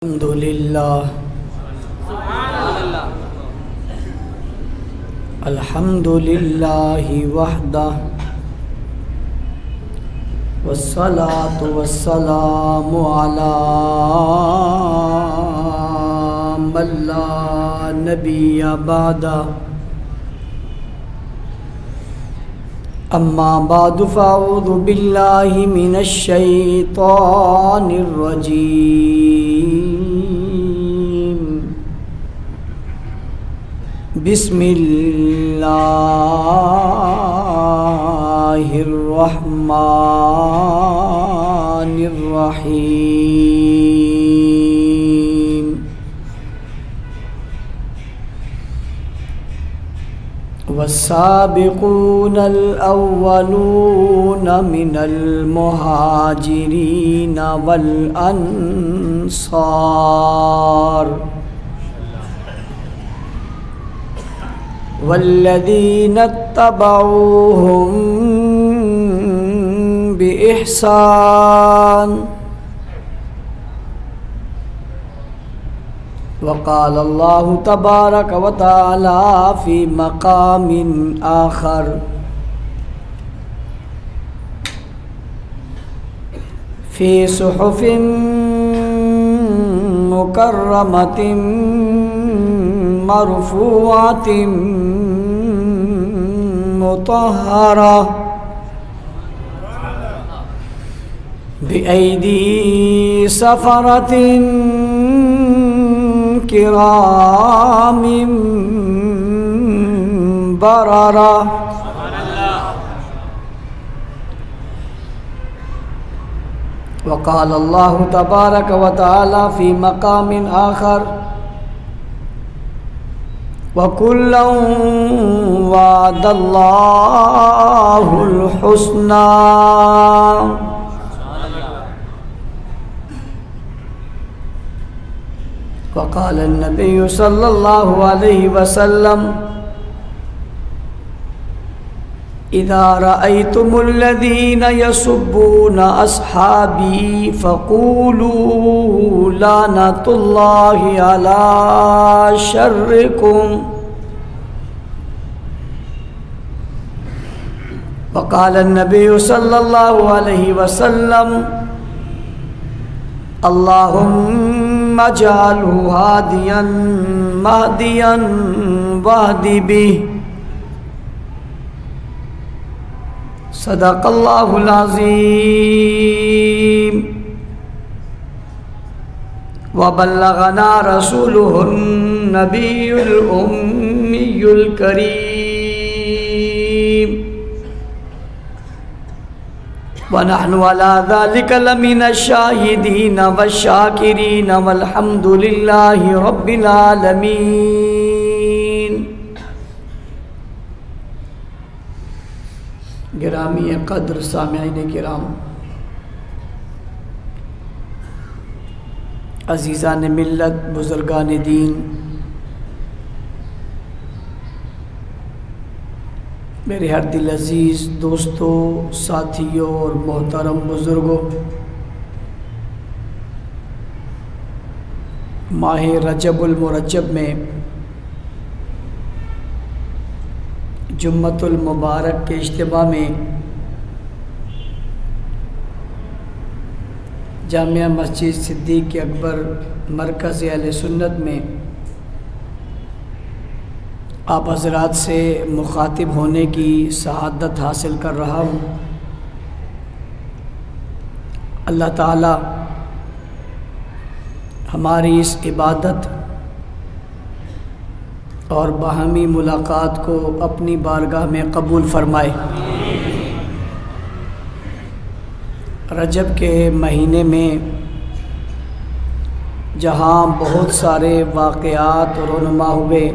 الحمدللہ الحمدللہ وحدہ والصلاة والسلام علی من لا نبی بعدہ اما بعد فاعوذ باللہ من الشیطان الرجیم بسم اللہ الرحمن الرحیم والسابقون الأولون من المهاجرين والأنصار والذين اتبعوهم بإحسان وقال الله تبارك وتعالى في مقام آخر في صحف مكرمة مرفوعة مطهرة بأيدي سفرة کرام بررہ وقال اللہ تبارک وتعالی فی مقام آخر وَكُلًّا وَعَدَ اللَّهُ الْحُسْنَى وقال النبي صلى الله عليه وسلم إذا رأيتم الذين يسبون أصحابي فقولوا لعنة الله على شركم وقال النبي صلى الله عليه وسلم اللهم اجعله هاديا مهديا واهد به صدق الله العظيم وبلغنا رسوله النبي الأمي الكريم ونحن على ذلك لمن الشاهدين والشاكرين والحمد لله رب العالمين گرامی قدر سامعین کرام، عزیزان ملت، بزرگان دین، میرے ہر دل عزیز دوستوں، ساتھیوں اور محترم بزرگوں، ماہ رجب المرجب میں جمعۃ المبارک کے اجتماع میں جامعہ مسجد صدیق اکبر مرکز اہل سنت میں آپ حضرات سے مخاطب ہونے کی سعادت حاصل کر رہا ہوں۔ اللہ تعالی ہماری اس عبادت اور باہمی ملاقات کو اپنی بارگاہ میں قبول فرمائے۔ رجب کے مہینے میں جہاں بہت سارے واقعات رونما ہوئے،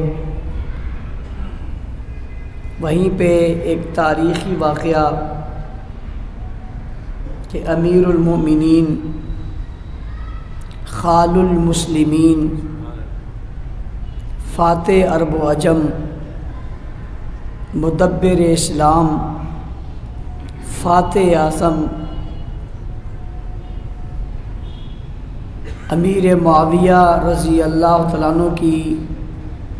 وہیں پہ ایک تاریخی واقعہ کہ امیر المومنین خال المسلمین فاتح عرب و عجم مدبر اسلام فاتح اعظم امیر معاویہ رضی اللہ تعالیٰ عنہ کی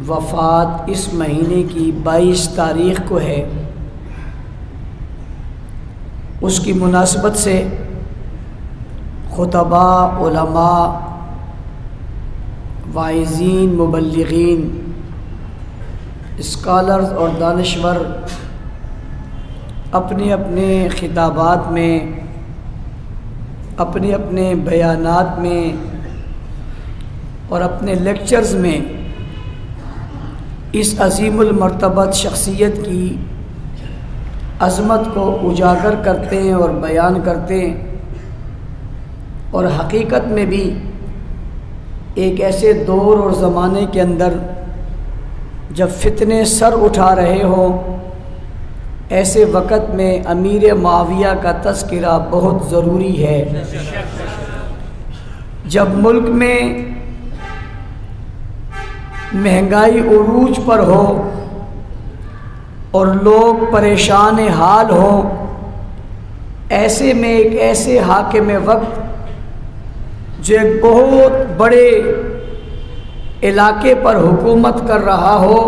وفات اس مہینے کی 22 تاریخ کو ہے۔ اس کی مناسبت سے خطباء، علماء، واعظین، مبلغین، اسکالرز اور دانشور اپنے اپنے خطابات میں، اپنے اپنے بیانات میں اور اپنے لیکچرز میں اس عظیم المرتبت شخصیت کی عظمت کو اجاگر کرتے ہیں اور بیان کرتے ہیں، اور حقیقت میں بھی ایک ایسے دور اور زمانے کے اندر جب فتنے سر اٹھا رہے ہوں، ایسے وقت میں امیر معاویہ کا تذکرہ بہت ضروری ہے۔ جب ملک میں مہنگائی عروج پر ہو اور لوگ پریشان حال ہوں، ایسے میں ایک ایسے حاکم وقت جو ایک بہت بڑے علاقے پر حکومت کر رہا ہو،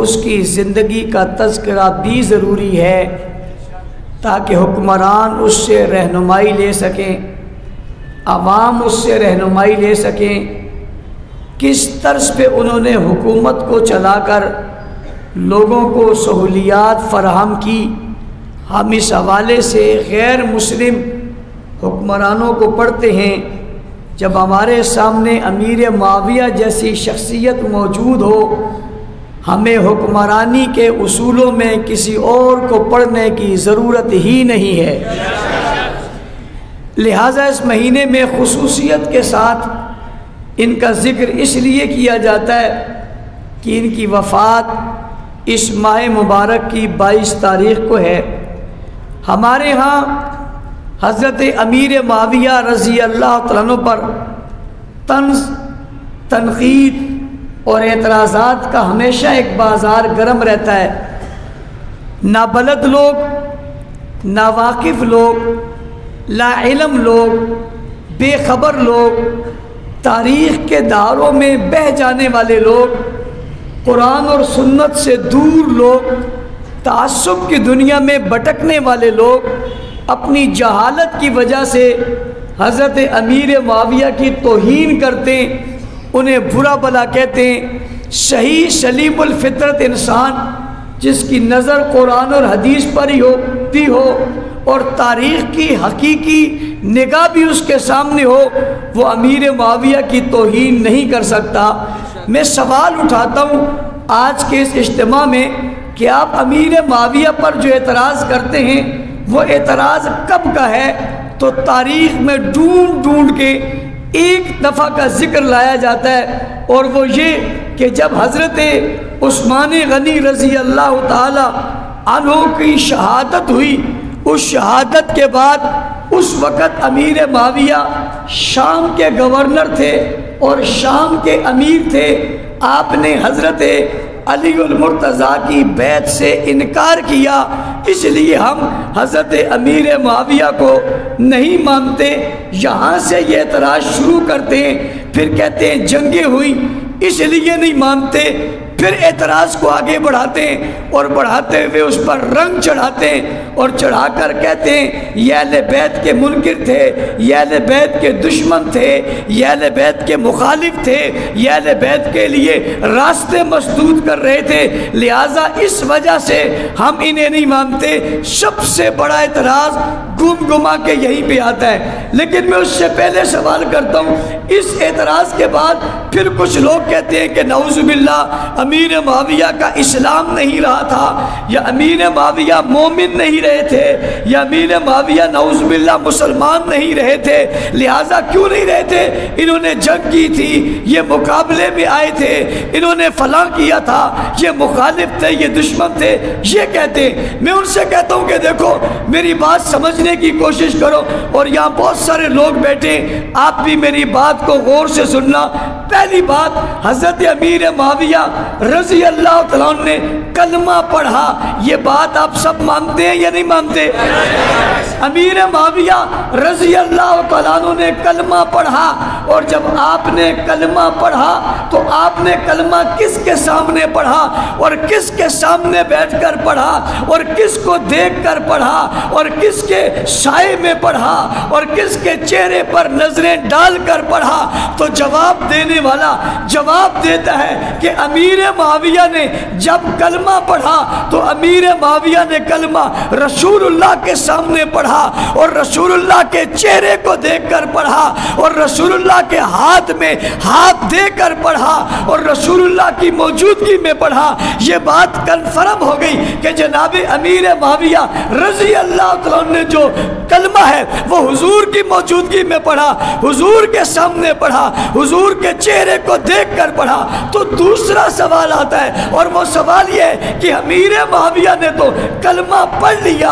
اس کی زندگی کا تذکرہ بھی ضروری ہے تاکہ حکمران اس سے رہنمائی لے سکیں، عوام اس سے رہنمائی لے سکیں، کس طرز پہ انہوں نے حکومت کو چلا کر لوگوں کو سہولیات فراہم کی۔ ہم اس حوالے سے غیر مسلم حکمرانوں کو پڑھتے ہیں، جب ہمارے سامنے امیر معاویہ جیسی شخصیت موجود ہو، ہمیں حکمرانی کے اصولوں میں کسی اور کو پڑھنے کی ضرورت ہی نہیں ہے۔ لہٰذا اس مہینے میں خصوصیت کے ساتھ ان کا ذکر اس لیے کیا جاتا ہے کہ ان کی وفات اس ماہ مبارک کی 22 تاریخ کو ہے۔ ہمارے ہاں حضرت امیر معاویہ رضی اللہ تعالیٰ عنہ پر طنز، تنقید اور اعتراضات کا ہمیشہ ایک بازار گرم رہتا ہے۔ نابلد لوگ، ناواقف لوگ، لا علم لوگ، بے خبر لوگ، تاریخ کے دھاروں میں بہہ جانے والے لوگ، قرآن اور سنت سے دور لوگ، تعصب کی دنیا میں بھٹکنے والے لوگ اپنی جہالت کی وجہ سے حضرت امیر معاویہ کی توہین کرتے ہیں، انہیں برا بھلا کہتے ہیں۔ صحیح سلیم الفطرت انسان جس کی نظر قرآن اور حدیث پر ہی ہوتی ہو اور تاریخ کی حقیقی نگاہ بھی اس کے سامنے ہو، وہ امیر معاویہ کی توہین نہیں کر سکتا۔ میں سوال اٹھاتا ہوں آج کے اس اجتماع میں کہ آپ امیر معاویہ پر جو اعتراض کرتے ہیں وہ اعتراض کب کا ہے؟ تو تاریخ میں ڈھونڈ ڈھونڈ کے ایک دفعہ کا ذکر لایا جاتا ہے، اور وہ یہ کہ جب حضرت عثمان غنی رضی اللہ تعالی عنہ کی شہادت ہوئی، اس شہادت کے بعد اس وقت امیر معاویہ شام کے گورنر تھے اور شام کے امیر تھے۔ آپ نے حضرت علی المرتضیٰ کی بیعت سے انکار کیا، اس لیے ہم حضرت امیر معاویہ کو نہیں مانتے۔ یہاں سے یہ اعتراض شروع کرتے ہیں، پھر کہتے ہیں جنگیں ہوئی اس لیے نہیں مانتے، پھر اعتراض کو آگے بڑھاتے ہیں اور بڑھاتے ہوئے اس پر رنگ چڑھاتے ہیں اور چڑھا کر کہتے ہیں یہ اہل بیت کے منکر تھے، یہ اہل بیت کے دشمن تھے، یہ اہل بیت کے مخالف تھے، یہ اہل بیت کے لیے راستے مسدود کر رہے تھے، لہٰذا اس وجہ سے ہم انہیں نہیں مانتے۔ سب سے بڑا اعتراض گم گما کے یہیں پہ آتا ہے۔ لیکن میں اس سے پہلے سوال کرتا ہوں، اس اعتراض کے بعد پھر کچھ لوگ کہتے ہیں کہ نعوذ باللہ امیر معاویہ کا اسلام نہیں رہا تھا، یا امیر معاویہ مومن نہیں رہے تھے، یا امیر معاویہ نعوذ باللہ مسلمان نہیں رہے تھے۔ لہٰذا کیوں نہیں رہے تھے؟ انہوں نے جنگ کی تھی، یہ مقابلے میں آئے تھے، انہوں نے فلاں کیا تھا، یہ مخالف تھے، یہ دشمن تھے، یہ کہتے ہیں۔ میں ان سے کہتا ہوں کہ دیکھو میری بات سمجھنے سمجھنے کی کوشش کرو، اور یہاں بہت سارے لوگ بیٹھے، آپ بھی میری بات کو غور سے سننا۔ پہلی بات، حضرت امیر معاویہ رضی اللہ تعالیٰ عنہ نے کلمہ پڑھا، یہ بات آپ سب مانتے ہیں یا نہیں مانتے؟ امیر معاویہ رضی اللہ تعالیٰ عنہ نے کلمہ پڑھا، اور جب آپ نے کلمہ پڑھا تو آپ نے کلمہ کس کے سامنے پڑھا، اور کس کے سامنے بیٹھ کر پڑھا، اور کس کو دیکھ کر پڑھا، اور کس کے سائے میں پڑھا، اور کس کے چہرے پر نظریں ڈال کر پڑھا؟ تو جواب دینے والا جواب دیتا ہے کہ امیر معاویہ نے جب کلمہ پڑھا تو امیر معاویہ نے کلمہ رسول اللہ کے سامنے پڑھا، اور رسول اللہ کے چہرے کو دیکھ کر پڑھا، اور رسول اللہ کے ہاتھ میں ہاتھ دے کر پڑھا، اور رسول اللہ کی موجودگی میں پڑھا۔ یہ بات کنفرم ہو گئی کہ جناب امیر معاویہ رضی اللہ تعالیٰ نے جو کلمہ ہے وہ حضور کی موجودگی میں پڑھا، حضور کے سامنے پڑھا، حضور کے چہرے کو دیکھ کر پڑھا۔ تو دوسرا سوال آتا ہے، اور وہ سوال یہ ہے کہ امیر معاویہ نے تو کلمہ پڑھ لیا،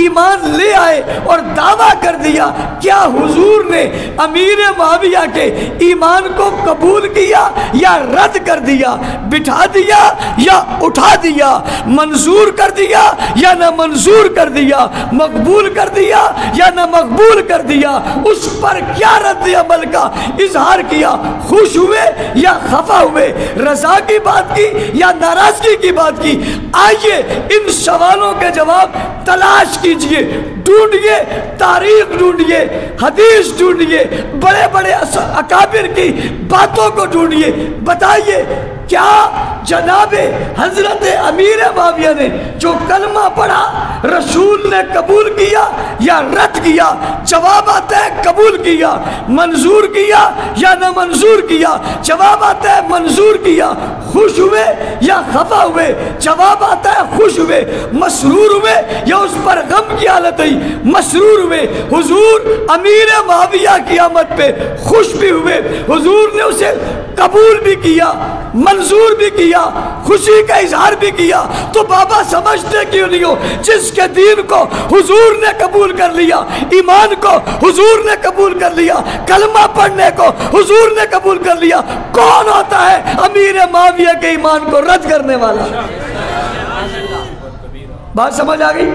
ایمان لے آئے اور دعویٰ کر دیا، کیا حضور نے امیر معاویہ کے ایمان کو قبول کیا یا رد کر دیا، بٹھا دیا یا اٹھا دیا، منظور کر دیا یا نہ منظور کر دیا، مقبول کر دیا یا نہ مقبول کر دیا؟ اس پر کیا رد عمل کا اظہار کیا؟ خوش ہوئے یا خفا ہوئے؟ رضا کی بات کی یا ناراضگی کی بات کی؟ آئیے ان سوالوں کے جواب تلاش کیجئے، ڈھونڈیے، تاریخ ڈھونڈیے، حدیث ڈھونڈیے، بڑے بڑے اکابر کی باتوں کو ڈھونڈیے، بتائیے کیا جناب حضرت امیر معاویہ نے جو کلمہ پڑھا رسول نے قبول کیا یا رد کیا؟ جواب آتا ہے قبول کیا۔ منظور کیا یا نہ منظور کیا؟ جواب آتا ہے منظور کیا۔ خوش ہوئے یا خفا ہوئے؟ جواب آتا ہے خوش ہوئے۔ مسرور ہوئے یا اس پر غم کی حالت ہوئی؟ مسرور ہوئے۔ حضور امیر معاویہ کی آمد پہ خوش بھی ہوئے، حضور نے اسے قبول بھی کیا، منظور بھی کیا، خوشی کا اظہار بھی کیا۔ تو بابا سمجھتے کیوں نہیں ہو جس کے دین کو حضور نے قبول کر لیا، ایمان کو حضور نے قبول کر لیا، کلمہ پڑھنے کو حضور نے قبول کر لیا، کون ہوتا ہے امیر معاویہ کے ایمان کو رد کرنے والا؟ بات سمجھ آ گئی؟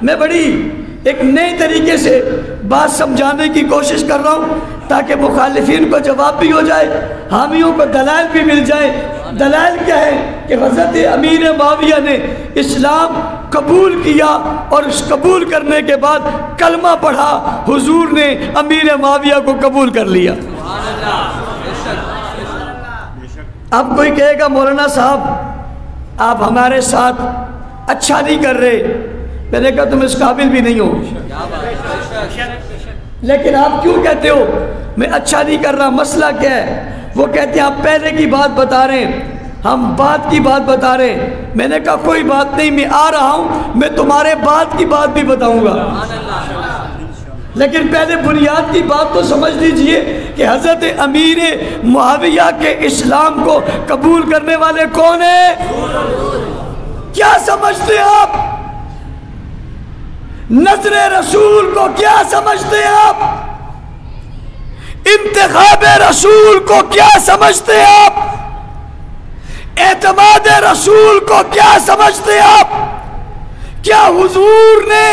میں بڑی ایک نئے طریقے سے بات سمجھانے کی کوشش کر رہا ہوں تاکہ مخالفین کو جواب بھی ہو جائے، حامیوں کو دلائل بھی مل جائے۔ دلائل کیا ہے کہ حضرت امیر معاویہ نے اسلام قبول کیا، اور اس قبول کرنے کے بعد کلمہ پڑھا، حضور نے امیر معاویہ کو قبول کر لیا۔ اب کوئی کہے گا مولانا صاحب آپ ہمارے ساتھ اچھا نہیں کر رہے، میں نے کہا تم اس قابل بھی نہیں ہو، لیکن آپ کیوں کہتے ہو میں اچھا نہیں کر رہا؟ مسئلہ کیا ہے؟ وہ کہتے ہیں آپ پہلے کی بات بتا رہے ہیں، ہم بات کی بات بتا رہے ہیں۔ میں نے کہا کوئی بات نہیں، میں آ رہا ہوں، میں تمہارے بات کی بات بھی بتاؤں گا، لیکن پہلے بنیاد کی بات تو سمجھ لیجئے کہ حضرت امیر معاویہ کے اسلام کو قبول کرنے والے کون ہیں؟ کیا سمجھتے ہیں آپ؟ نظر رسول کو کیا سمجھتے ہیں آپ؟ انتخاب رسول کو کیا سمجھتے ہیں آپ؟ اعتماد رسول کو کیا سمجھتے ہیں آپ؟ کیا حضور نے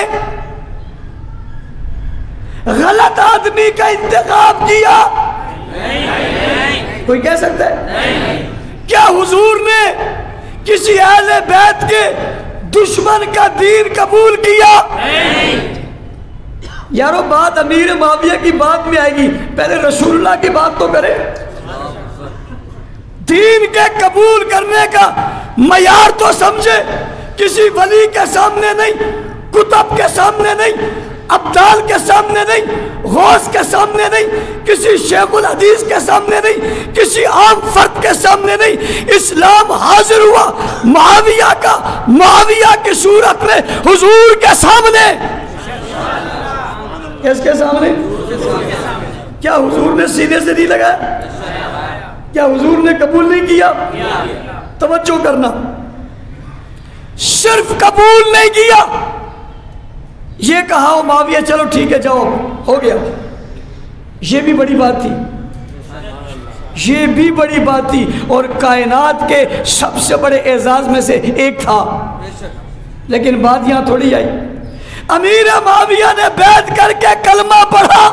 غلط آدمی کا انتخاب کیا؟ کوئی کہہ سکتا ہے؟ کیا حضور نے کسی اہل بیت کے دشمن کا دین قبول کیا؟ یارو بات امیر معاویہ کی بات میں آئے گی، پہلے رسول اللہ کی بات تو کرے۔ دین کے قبول کرنے کا معیار تو سمجھے، کسی ولی کے سامنے نہیں، کتب کے سامنے نہیں، ابدال کے سامنے نہیں، غوث کے سامنے نہیں، کسی شیخ الحدیث کے سامنے نہیں، کسی عام فرد کے سامنے نہیں، اسلام حاضر ہوا معاویہ کا، معاویہ کی صورت میں حضور کے سامنے۔ کس کے سامنے؟ کیا حضور نے سینے سے نہیں لگایا؟ کیا حضور نے قبول نہیں کیا؟ توجہ کرنا، صرف قبول نہیں کیا، یہ کہا معاویہ چلو ٹھیک ہے جاؤ، ہو گیا۔ یہ بھی بڑی بات تھی، یہ بھی بڑی بات تھی، اور کائنات کے سب سے بڑے اعزاز میں سے ایک تھا۔ لیکن بات یہاں تھوڑی آئی، امیر معاویہ نے بیعت کر کے کلمہ پڑھا،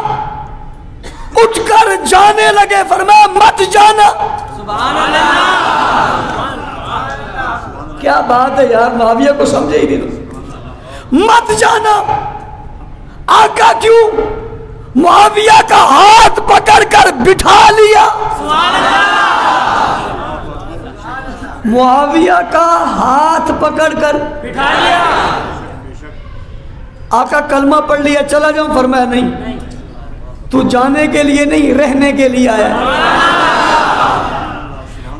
اٹھ کر جانے لگے، فرمایا مت جانا۔ سبحان اللہ، کیا بات ہے یار، معاویہ کو سمجھے ہی نہیں، مت جانا۔ آقا کیوں؟ معاویہ کا ہاتھ پکڑ کر بٹھا لیا۔ معاویہ کا ہاتھ پکڑ کر بٹھا لیا۔ آقا کلمہ پڑھ لیا، چلا جاؤں؟ فرمایا نہیں، تو جانے کے لیے نہیں، رہنے کے لیے آیا۔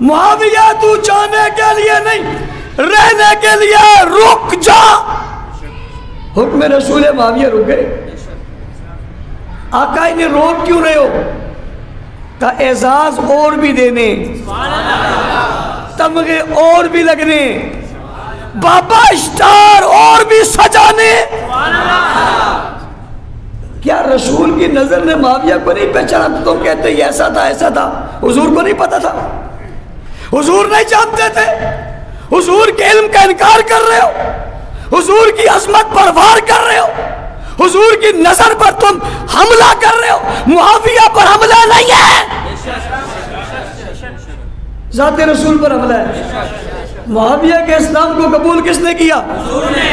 معاویہ تو جانے کے لیے نہیں، رہنے کے لیے، رک جا۔ حکم رسول معاویہ رک گئے۔ آقا انہیں روک کیوں رہے ہو؟ کا اعزاز اور بھی دینے، تمغے اور بھی لگنے، بابا اسٹار اور بھی سجانے۔ کیا رسول کی نظر نے معاویہ کو نہیں پہچانا؟ تو تم کہتے یہ ایسا تھا ایسا تھا، حضور کو نہیں پتا تھا؟ حضور نہیں جانتے تھے؟ حضور کے علم کا انکار کر رہے ہو، حضور کی عظمت پر وار کر رہے ہو، حضور کی نظر پر تم حملہ کر رہے ہو۔ معاویہ پر حملہ نہیں ہے، ذات رسول پر حملہ ہے۔ معاویہ کے اسلام کو قبول کس نے کیا؟ حضور نے۔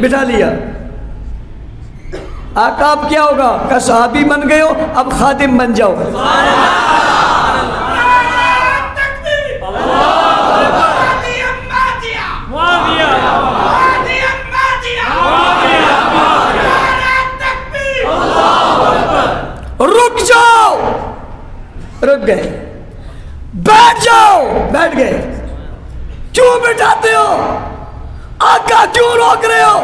بٹھا لیا۔ آقا اب کیا ہوگا؟ کہ صحابی بن گئے ہو، اب خادم بن جاؤ۔ رک جاؤ، رک گئے، بیٹھ جاؤ، بیٹھ گئے۔ کیوں بٹھاتے ہو؟ آقا کیوں روک رہے ہو؟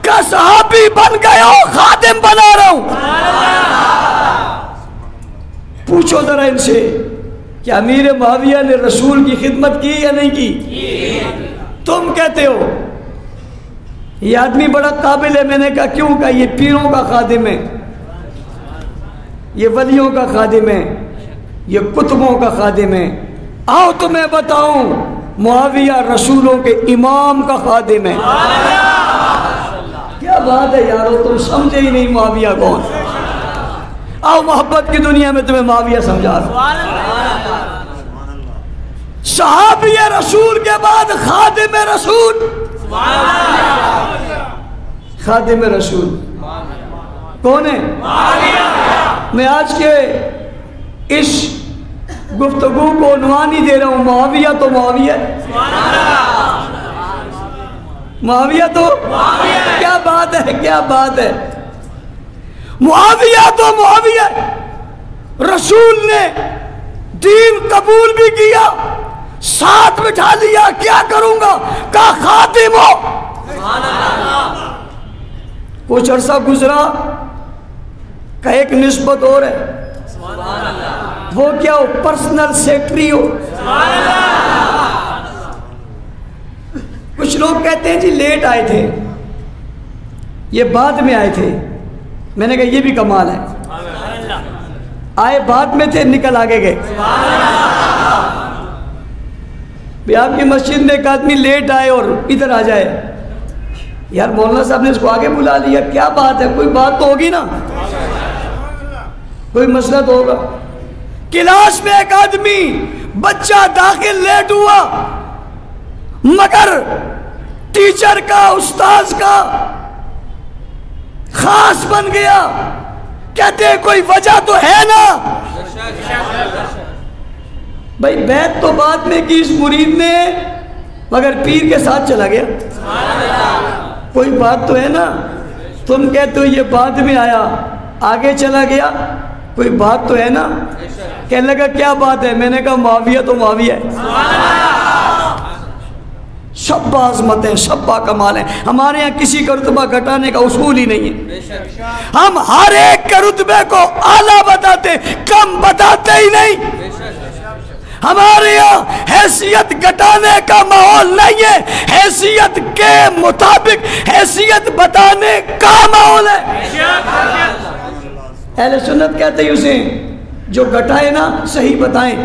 کہ صحابی بن گئے ہو، خادم بنا رہا ہوں۔ پوچھو ذرا ان سے کہ امیر معاویہ نے رسول کی خدمت کی یا نہیں کی؟ تم کہتے ہو یہ آدمی بڑا قابل ہے۔ میں نے کہا کیوں؟ کہا یہ پیروں کا خادم ہے، یہ ولیوں کا خادم ہے، یہ کتبوں کا خادم ہے۔ آؤ تمہیں بتاؤں، معاویہ رسولوں کے امام کا خادم ہے۔ کیا بات ہے یارو، تم سمجھے ہی نہیں معاویہ کون۔ آؤ محبت کی دنیا میں تمہیں معاویہ سمجھا رہا ہوں۔ صحابی رسول کے بعد خادم رسول، خادم رسول کون ہے؟ میں آج کے اس گفتگو کو عنوان ہی دے رہا ہوں، معاویہ تو معاویہ، معاویہ تو کیا بات ہے، کیا بات ہے، معاویہ تو معاویہ۔ رسول نے دین قبول بھی کیا، ساتھ بٹھا لیا، کیا کروں گا؟ کہا خادم ہو۔ کچھ عرصہ گزرا کہ ایک نسبت اور ہے، وہ کیا ہو؟ پرسنل سیکٹری ہو۔ کچھ لوگ کہتے ہیں جی لیٹ آئے تھے، یہ بعد میں آئے تھے۔ میں نے کہا یہ بھی کمال ہے، آئے بعد میں تھے، نکل آگے گئے۔ بھی آپ کی مسجد میں ایک آدمی لیٹ آئے اور ادھر آ جائے، یار مولانا صاحب نے اس کو آگے بلا لیا، کیا بات ہے؟ کوئی بات تو ہوگی نا، کوئی مسئلہ تو ہوگا۔ کلاس میں ایک آدمی بچہ داخل لیٹ ہوا، مگر ٹیچر کا، استاذ کا خاص بن گیا، کہتے ہیں کوئی وجہ تو ہے نا؟ بھائی بیعت تو بعد میں کی اس مرید نے، مگر پیر کے ساتھ چلا گیا، کوئی بات تو ہے نا؟ تم کہتے ہو یہ بعد میں آیا، آگے چلا گیا، کوئی بات تو ہے نا؟ کہنے لگا کیا بات ہے؟ میں نے کہا معاویہ تو معاویہ ہے۔ سب عظمت ہیں، سب با کمال ہیں، ہمارے یہاں کسی کا رتبہ گھٹانے کا اصول ہی نہیں ہے۔ ہم ہر ایک کے رتبے کو اعلیٰ بتاتے، کم بتاتے ہی نہیں۔ ہمارے یہاں حیثیت گھٹانے کا ماحول نہیں ہے، حیثیت کے مطابق حیثیت بتانے کا ماحول ہے۔ اہل سنت کہتے ہیں اسے جو گھٹائے نا صحیح بتائیں۔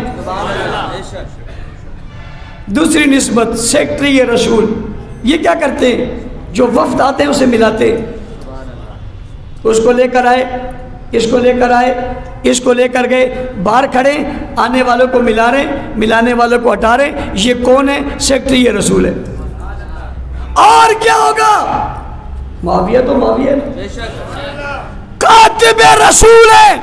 دوسری نسبت سیکٹری رسول، یہ کیا کرتے ہیں؟ جو وفد آتے ہیں اسے ملاتے ہیں، اس کو لے کر آئے، اس کو لے کر آئے، اس کو لے کر گئے، باہر کھڑے، آنے والوں کو ملا رہے، ملانے والوں کو ہٹا رہے، یہ کون ہے؟ سیکٹری رسول ہے۔ اور کیا ہوگا؟ معاویہ تو معاویہ کاتب رسول ہے،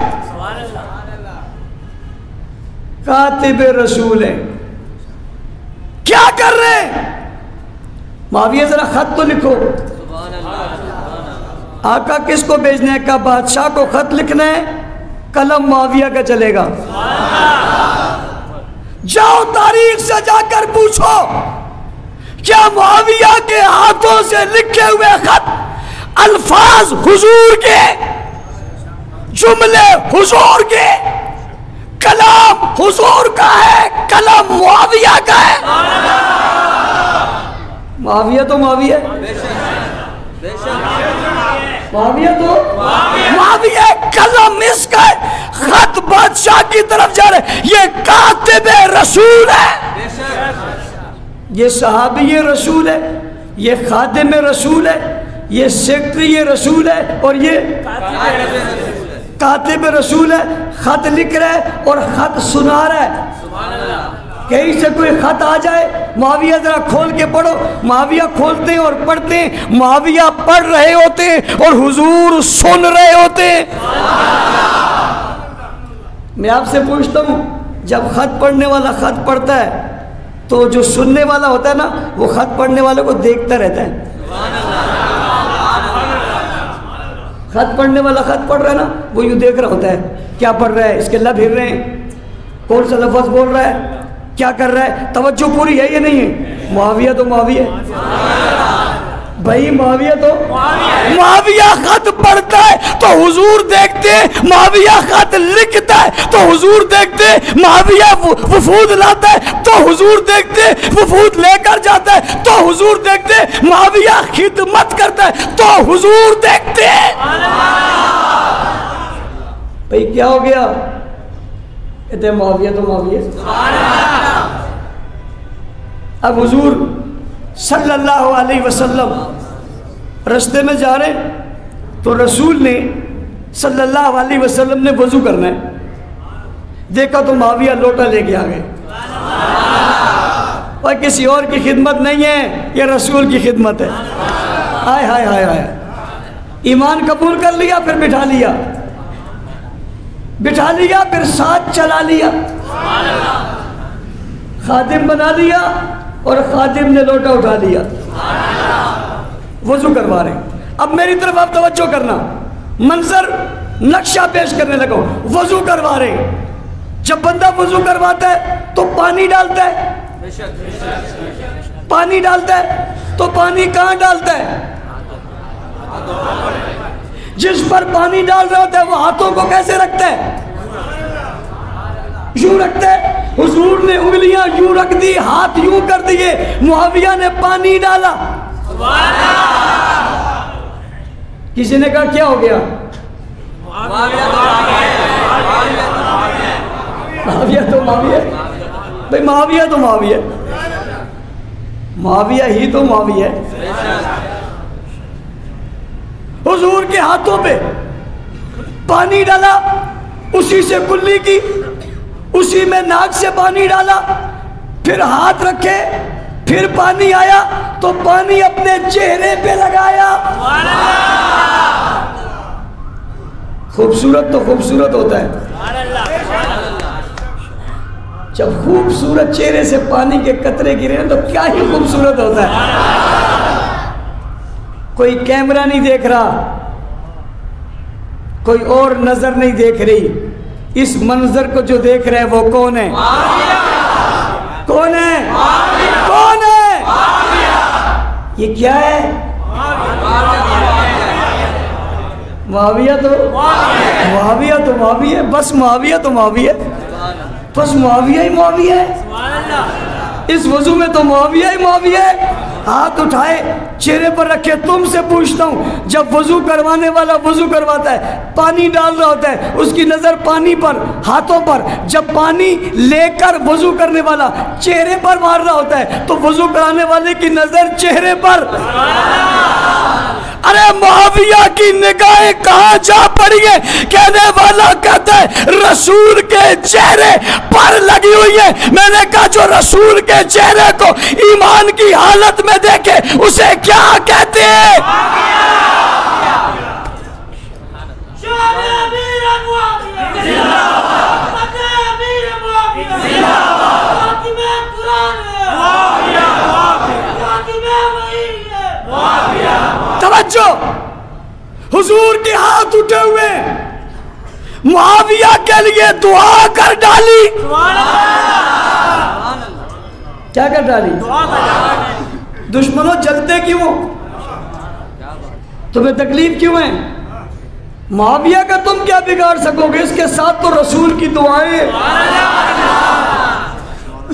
کاتب رسول ہے۔ کیا کر رہے ہیں؟ معاویہ ذرا خط تو لکھو۔ آقا کس کو بھیجنا ہے؟ کا بادشاہ کو خط لکھنا ہے، قلم معاویہ کا چلے گا۔ جاؤ تاریخ سے جا کر پوچھو کیا معاویہ کے ہاتھوں سے لکھے ہوئے خط الفاظ حضور کے، جملے حضور کے، کلام حضور کا ہے، کلام معاویہ کا ہے؟ معاویہ تو معاویہ، معاویہ تو معاویہ، کلام اس کا ہے، خط بادشاہ کی طرف جا رہے، یہ کاتب رسول ہے، یہ صحابی رسول ہے، یہ خادم رسول ہے، یہ سیکٹری رسول ہے، اور یہ کاتب رسول ہے۔ خط لکھ رہا ہے اور خط سنا رہا ہے۔ کہیں سے کوئی خط آ جائے، معاویہ ذرا کھول کے پڑھو، معاویہ کھولتے ہیں اور پڑھتے ہیں، معاویہ پڑھ رہے ہوتے ہیں اور حضور سن رہے ہوتے ہیں۔ میں آپ سے پوچھتا ہوں، جب خط پڑھنے والا خط پڑھتا ہے تو جو سننے والا ہوتا ہے نا، وہ خط پڑھنے والے کو دیکھتا رہتا ہے۔ خط پڑھنے والا خط پڑھ رہا ہے نا، وہ یوں دیکھ رہا ہوتا ہے، کیا پڑھ رہا ہے، اس کے لب ہل رہے ہیں، کون سا لفظ بول رہا ہے، کیا کر رہا ہے، توجہ پوری ہے یا نہیں ہے؟ معاویہ تو معاویہ بھائی، معاویہ تو معاویہ خط پڑھتا ہے تو حضور دیکھتے، معاویہ خط لکھتا ہے تو حضور دیکھتے، معاویہ وفود لاتا ہے تو حضور دیکھتے، وفود لے کر جاتا ہے تو حضور دیکھتے، معاویہ خدمت کرتا ہے تو حضور دیکھتے۔ بھئی کیا ہو گیا؟ کہتے ہیں معاویہ تو معاویہ۔ اب حضور صلی اللہ علیہ وسلم رستے میں جا رہے تو رسول نے صلی اللہ علیہ وسلم نے وضو کرنا ہے، دیکھا تو معاویہ لوٹا لے کے آ گئے۔ اور کسی اور کی خدمت نہیں ہے، یہ رسول کی خدمت ہے۔ ہائے ہائے ہائے ہائے، ایمان قبول کر لیا، پھر بٹھا لیا، بٹھا لیا، پھر ساتھ چلا لیا، خادم بنا لیا، اور خادم نے لوٹا اٹھا لیا، وضو کروا رہے ہیں۔ اب میری طرف آپ توجہ کرنا، منظر نقشہ پیش کرنے لگا، وضو کروا رہے ہیں۔ جب بندہ وضو کرواتا ہے تو پانی ڈالتا ہے، پانی ڈالتا ہے تو پانی کہاں ڈالتا ہے؟ جس پر پانی ڈال رہا ہوتا ہے وہ ہاتھوں کو کیسے رکھتا ہے؟ یوں رکھتا ہے۔ حضور نے انگلیاں یوں رکھ دی، ہاتھ یوں کر دیے، معاویہ نے پانی ڈالا۔ کسی نے کہا کیا ہو گیا؟ معاویہ تو معاویہ، بھئی معاویہ تو معاویہ، معاویہ ہی تو معاویہ ہے۔ حضور کے ہاتھوں پہ پانی ڈالا، اسی سے کلی کی، اسی میں ناک سے پانی ڈالا، پھر ہاتھ رکھے، پھر پانی آیا تو پانی اپنے چہرے پہ لگایا۔ خوبصورت تو خوبصورت ہوتا ہے، جب خوبصورت چہرے سے پانی کے قطرے گرے تو کیا ہی خوبصورت ہوتا ہے۔ کوئی کیمرہ نہیں دیکھ رہا، کوئی اور نظر نہیں دیکھ رہی، اس منظر کو جو دیکھ رہے وہ کون ہے؟ کون ہے؟ کون ہے؟ یہ کیا ہے؟ معاویہ تو معاویہ، بس معاویہ تو معاویہ۔ بس معاویہ ہی معاویہ ہے، اس وضو میں تو معاویہ ہی معاویہ ہے۔ ہاتھ اٹھائے چہرے پر رکھے، تم سے پوچھتا ہوں، جب وضو کروانے والا وضو کرواتا ہے، پانی ڈال رہا ہوتا ہے، اس کی نظر پانی پر، ہاتھوں پر، جب پانی لے کر وضو کرنے والا چہرے پر مار رہا ہوتا ہے تو وضو کرانے والے کی نظر چہرے پر۔ ارے معاویہ کی نگاہیں کہاں جا پڑی ہیں؟ کہنے والا کہتا ہے رسول کے چہرے پر لگی ہوئی ہے۔ میں نے کہا جو رسول کے چہرے کو ایمان کی حالت میں دیکھے اسے کیا کہتے ہیں؟ توجہ، حضور کے ہاتھ اٹھے ہوئے، معاویہ کے لیے دعا کر ڈالی۔ کیا کر ڈالی؟ دشمنوں جلتے کیوں؟ تمہیں تکلیف کیوں ہے؟ معاویہ کا تم کیا بگاڑ سکو گے؟ اس کے ساتھ تو رسول کی دعائیں۔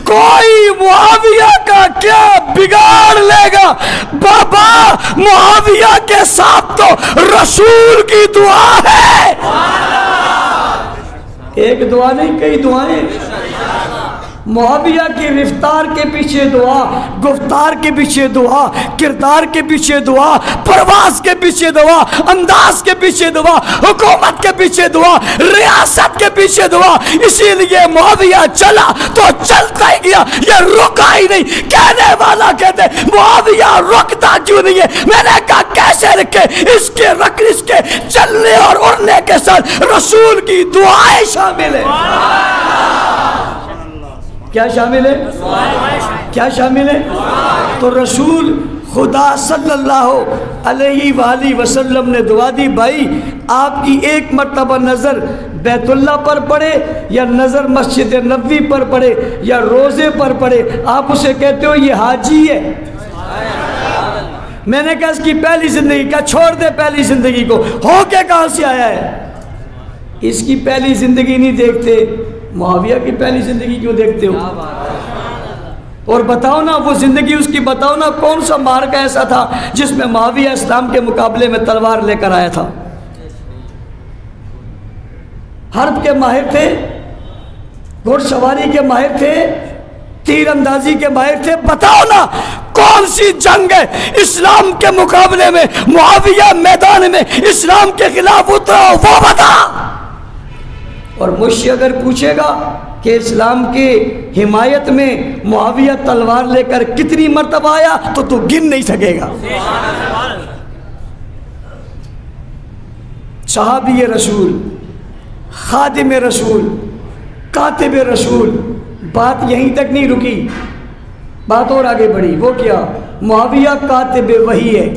کوئی معاویہ کا کیا بگاڑ لے گا؟ بابا معاویہ کے ساتھ تو رسول کی دعا ہے۔ ایک دعا نہیں، کئی دعائیں۔ معاویہ کی رفتار کے پیچھے دعا، گفتار کے پیچھے دعا، کردار کے پیچھے دعا، پرواز کے پیچھے دعا، انداز کے پیچھے دعا، حکومت کے پیچھے دعا، ریاست کے پیچھے دعا۔ اسی لیے معاویہ چلا تو چلتا ہی گیا، یہ رکا ہی نہیں۔ کہنے والا کہتے معاویہ رکتا کیوں نہیں ہے؟ میں نے کہا کیسے رکھے؟ اس کے چلنے اور اڑنے کے ساتھ رسول کی دعائیں شامل ہیں۔ کیا شامل ہے؟ کیا شامل ہے؟ تو رسول خدا صلی اللہ علیہ وآلہ وسلم نے دعا دی، بھائی آپ کی ایک مرتبہ نظر بیت اللہ پر پڑے یا نظر مسجد نبوی پر پڑے یا روزے پر پڑے، آپ اسے کہتے ہو یہ حاجی ہے۔ میں نے کہا اس کی پہلی زندگی، کیا چھوڑ دے پہلی زندگی کو، ہو کے کہاں سے آیا ہے؟ اس کی پہلی زندگی نہیں دیکھتے، معاویہ کی پہلی زندگی کیوں دیکھتے ہو؟ اور بتاؤ نا وہ زندگی اس کی، بتاؤ نا کون سا مارکا ایسا تھا جس میں معاویہ اسلام کے مقابلے میں تلوار لے کر آیا تھا؟ حرب کے ماہر تھے، گھوڑ سواری کے ماہر تھے، تیر اندازی کے ماہر تھے۔ بتاؤ نا کون سی جنگ ہے اسلام کے مقابلے میں معاویہ میدان میں اسلام کے خلاف اترا ہو، وہ بتا۔ اور مجھ سے اگر پوچھے گا کہ اسلام کی حمایت میں معاویہ تلوار لے کر کتنی مرتبہ آیا تو تو گن نہیں سکے گا۔ صحابی رسول، خادم رسول، کاتب رسول۔ بات یہیں تک نہیں رکی، بات اور آگے بڑھی۔ وہ کیا؟ معاویہ کاتب وحی ہے،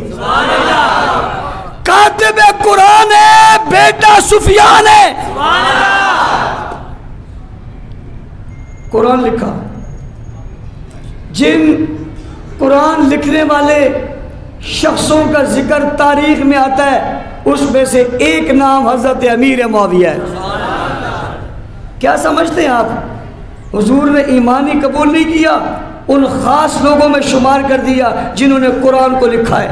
کاتب قرآن ہے، بیٹا سفیان ہے۔ قرآن لکھا، جن قرآن لکھنے والے شخصوں کا ذکر تاریخ میں آتا ہے اس میں سے ایک نام حضرت امیر معاویہ ہے۔ کیا سمجھتے ہیں آپ؟ حضور نے ایمان ہی قبول نہیں کیا، ان خاص لوگوں میں شمار کر دیا جنہوں نے قرآن کو لکھا ہے۔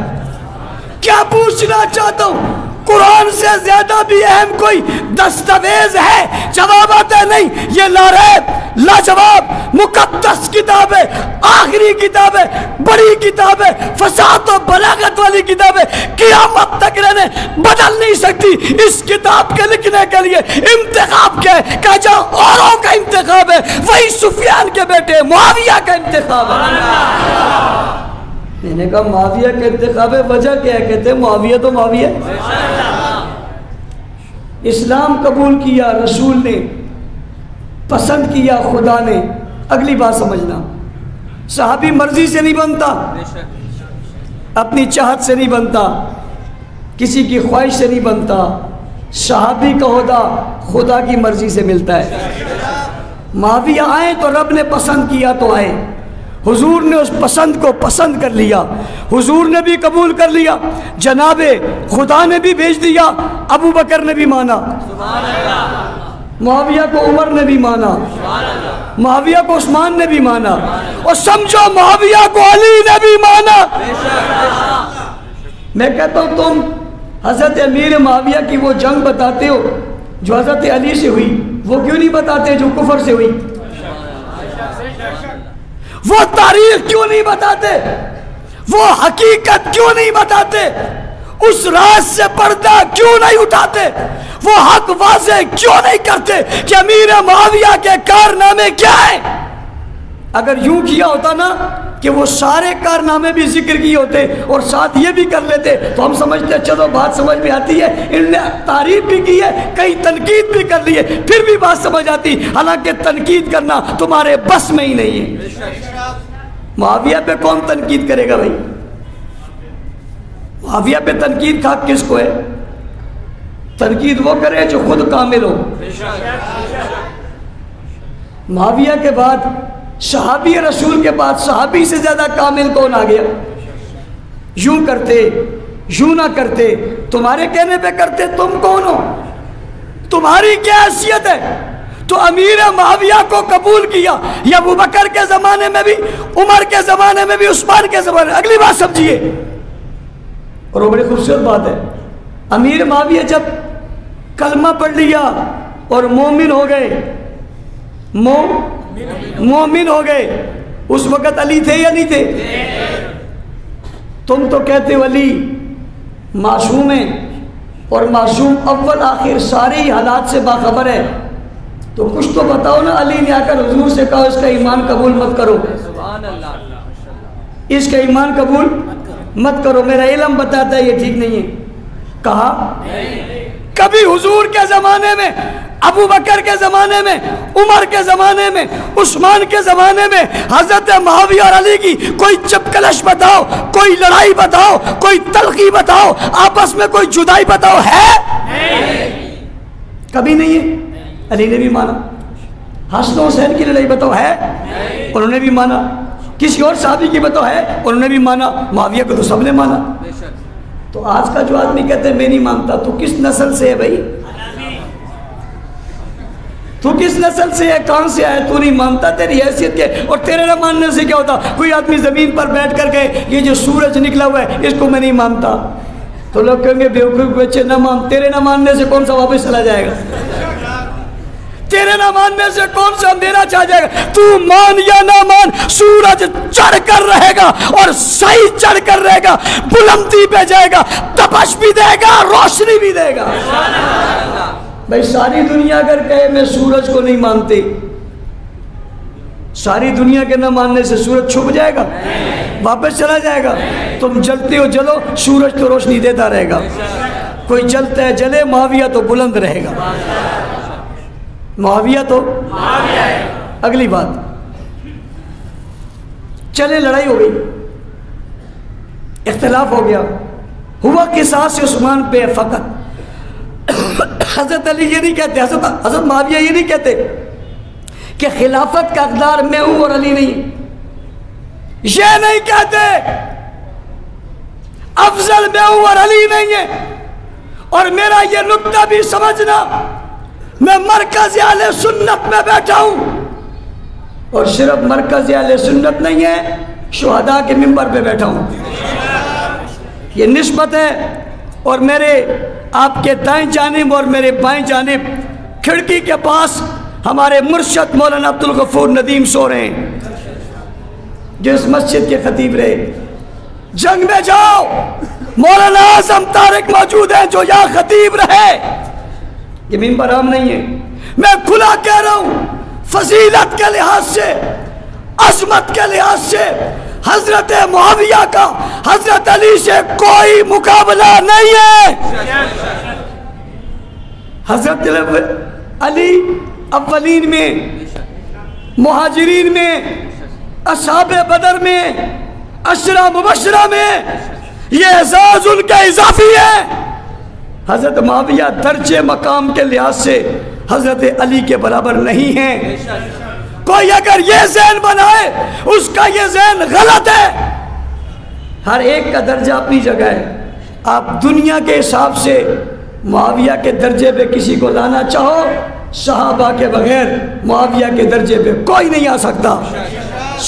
کیا پوچھنا چاہتا ہوں، قرآن سے زیادہ بھی اہم کوئی دستاویز ہے؟ جواب آتا ہے نہیں، یہ لاریب لاجواب مقدس کتاب ہے، آخری کتاب ہے، بڑی کتاب ہے، فصاحت و بلاغت والی کتاب ہے، قیامت تک رہنے بدل نہیں سکتی۔ اس کتاب کے لکھنے کے لیے انتخاب کیا ہے؟ کہا جا اوروں کا انتخاب ہے، وہی سفیان کے بیٹے معاویہ کا انتخاب ہے۔ میں نے کہا معاویہ کا انتخاب ہے، وجہ کیا ہے؟ کہتے ہیں معاویہ تو معاویہ، اسلام قبول کیا رسول نے، پسند کیا خدا نے۔ اگلی بات سمجھنا، صحابی مرضی سے نہیں بنتا، اپنی چاہت سے نہیں بنتا، کسی کی خواہش سے نہیں بنتا۔ صحابی کا عہدہ خدا کی مرضی سے ملتا ہے۔ معاویہ آئے تو رب نے پسند کیا تو آئے، حضور نے اس پسند کو پسند کر لیا، حضور نے بھی قبول کر لیا، جناب خدا نے بھی بھیج دیا، ابو بکر نے بھی مانا۔ معاویہ کو عمر نے بھی مانا، معاویہ کو عثمان نے بھی مانا، اور سمجھو معاویہ کو علی نے بھی مانا۔ میں کہتا ہوں تم حضرت امیر معاویہ کی وہ جنگ بتاتے ہو جو حضرت علی سے ہوئی، وہ کیوں نہیں بتاتے جو کفر سے ہوئی؟ وہ تاریخ کیوں نہیں بتاتے؟ وہ حقیقت کیوں نہیں بتاتے؟ اس راز سے پردہ کیوں نہیں اٹھاتے؟ وہ حق واضح کیوں نہیں کرتے کہ امیر معاویہ کے کارنامے کیا ہیں؟ اگر یوں کیا ہوتا نا کہ وہ سارے کارنامے بھی ذکر کیے ہوتے اور ساتھ یہ بھی کر لیتے تو ہم سمجھتے چلو بات سمجھ میں آتی ہے، ان نے تعریف بھی کی ہے، کئی تنقید بھی کر لی ہے، پھر بھی بات سمجھ آتی، حالانکہ تنقید کرنا تمہارے بس میں ہی نہیں ہے۔ معاویہ پہ کون تنقید کرے گا بھائی؟ معاویہ پہ تنقید کا حق کس کو ہے؟ تنقید وہ کرے جو خود کامل ہو۔ معاویہ کے بعد صحابی رسول کے بعد صحابی سے زیادہ کامل کون آ گیا؟ یوں کرتے یوں نہ کرتے، تمہارے کہنے پہ کرتے، تم کون ہو؟ تمہاری کیا حیثیت ہے؟ تو امیر معاویہ کو قبول کیا یا ابو بکر کے زمانے میں بھی، عمر کے زمانے میں بھی، عثمان کے زمانے میں؟ اگلی بات سمجھیے، اور وہ بڑی خوبصورت بات ہے، امیر معاویہ جب کلمہ پڑھ لیا اور مومن ہو گئے، مومن ہو گئے، اس وقت علی تھے یا نہیں تھے؟ تم تو کہتے ہو علی معصوم ہے، اور معصوم اول آخر سارے ہی حالات سے باخبر ہے، تو کچھ تو بتاؤ نا۔ علی نے آ کر حضور سے کہا اس کا ایمان قبول مت کرو، اس کا ایمان قبول مت کرو، میرا علم بتاتا ہے یہ ٹھیک نہیں ہے۔ کہا کبھی حضور کے زمانے میں، ابو بکر کے زمانے میں، عمر کے زمانے میں، عثمان کے زمانے میں حضرت معاویہ اور علی کی کوئی چپکلش بتاؤ، کوئی لڑائی بتاؤ، کوئی تلخی بتاؤ، آپس میں کوئی جدائی بتاؤ، ہے؟ کبھی نہیں ہے۔ علی نے بھی مانا۔ حسن و حسین کی لڑائی بتاؤ، ہے؟ انہوں نے بھی مانا۔ کسی اور صحابی کی بتاؤ، ہے؟ انہوں نے بھی مانا۔ معاویہ کو تو سب نے مانا۔ تو آج کا جو آدمی کہتے ہیں میں نہیں مانتا، تو کس نسل سے ہے بھائی؟ تو کس نسل سے ہے؟ کہاں سے ہے؟ تو نہیں مانتا، تیری حیثیت کے اور تیرے نہ ماننے سے کیا ہوتا؟ کوئی آدمی زمین پر بیٹھ کر کے یہ جو سورج نکلا ہوا ہے اس کو میں نہیں مانتا، تو لوگ کہیں گے بیوقوف بچے نہ مان۔ تیرے نہ ماننے سے کون سا واپس چلا جائے گا؟ تیرے نہ ماننے سے کون سا اندھیرا چاہ جائے گا؟ تو مان یا نہ مان، سورج چڑھ کر رہے گا اور صحیح چڑھ کر رہے گا، بلندی پہ جائے گا، تپش بھی دے گا، روشنی بھی دے گا۔ بھائی ساری دنیا اگر کہے میں سورج کو نہیں مانتے، ساری دنیا کے نہ ماننے سے سورج چھپ جائے گا، واپس چلا جائے گا؟ تم جلتے ہو جلو، سورج تو روشنی دیتا رہے گا۔ کوئی جلتا ہے جلے، معاویہ تو بلند رہے گا، معاویہ تو۔ اگلی بات، چلے لڑائی ہو گئی، اختلاف ہو گیا، ہوا قصاص عثمان پہ فقط۔ حضرت علی یہ نہیں کہتے، حضرت معاویہ یہ نہیں کہتے کہ خلافت کا اقدار میں ہوں اور علی نہیں، یہ نہیں کہتے افضل میں ہوں اور علی نہیں ہے۔ اور میرا یہ نقطہ بھی سمجھنا، میں مرکز اہل سنت میں بیٹھا ہوں، اور صرف مرکز اہل سنت نہیں ہے، شہداء کے منبر پہ بیٹھا ہوں۔ یہ نسبت ہے، اور میرے آپ کے دائیں جانب اور میرے بائیں جانب کھڑکی کے پاس ہمارے مرشد مولانا عبدالغفور ندیم سو رہے ہیں، جو اس مسجد کے خطیب رہے۔ جنگ میں جاؤ، مولانا اعظم طارق موجود ہیں جو یہاں خطیب رہے، یہ منبر عام نہیں ہے۔ میں کھلا کہہ رہا ہوں، فضیلت کے لحاظ سے، عظمت کے لحاظ سے حضرت معاویہ کا حضرت علی سے کوئی مقابلہ نہیں ہے۔ حضرت علی اولین میں، مہاجرین میں، اصحاب بدر میں، عشرہ مبشرہ میں، یہ اعزاز ان کا اضافی ہے۔ حضرت معاویہ درجے مقام کے لحاظ سے حضرت علی کے برابر نہیں ہیں۔ کوئی اگر یہ ذہن بنائے اس کا یہ ذہن غلط ہے۔ ہر ایک کا درجہ اپنی جگہ ہے۔ آپ دنیا کے حساب سے معاویہ کے درجے پہ کسی کو لانا چاہو، صحابہ کے بغیر معاویہ کے درجے پہ کوئی نہیں آ سکتا.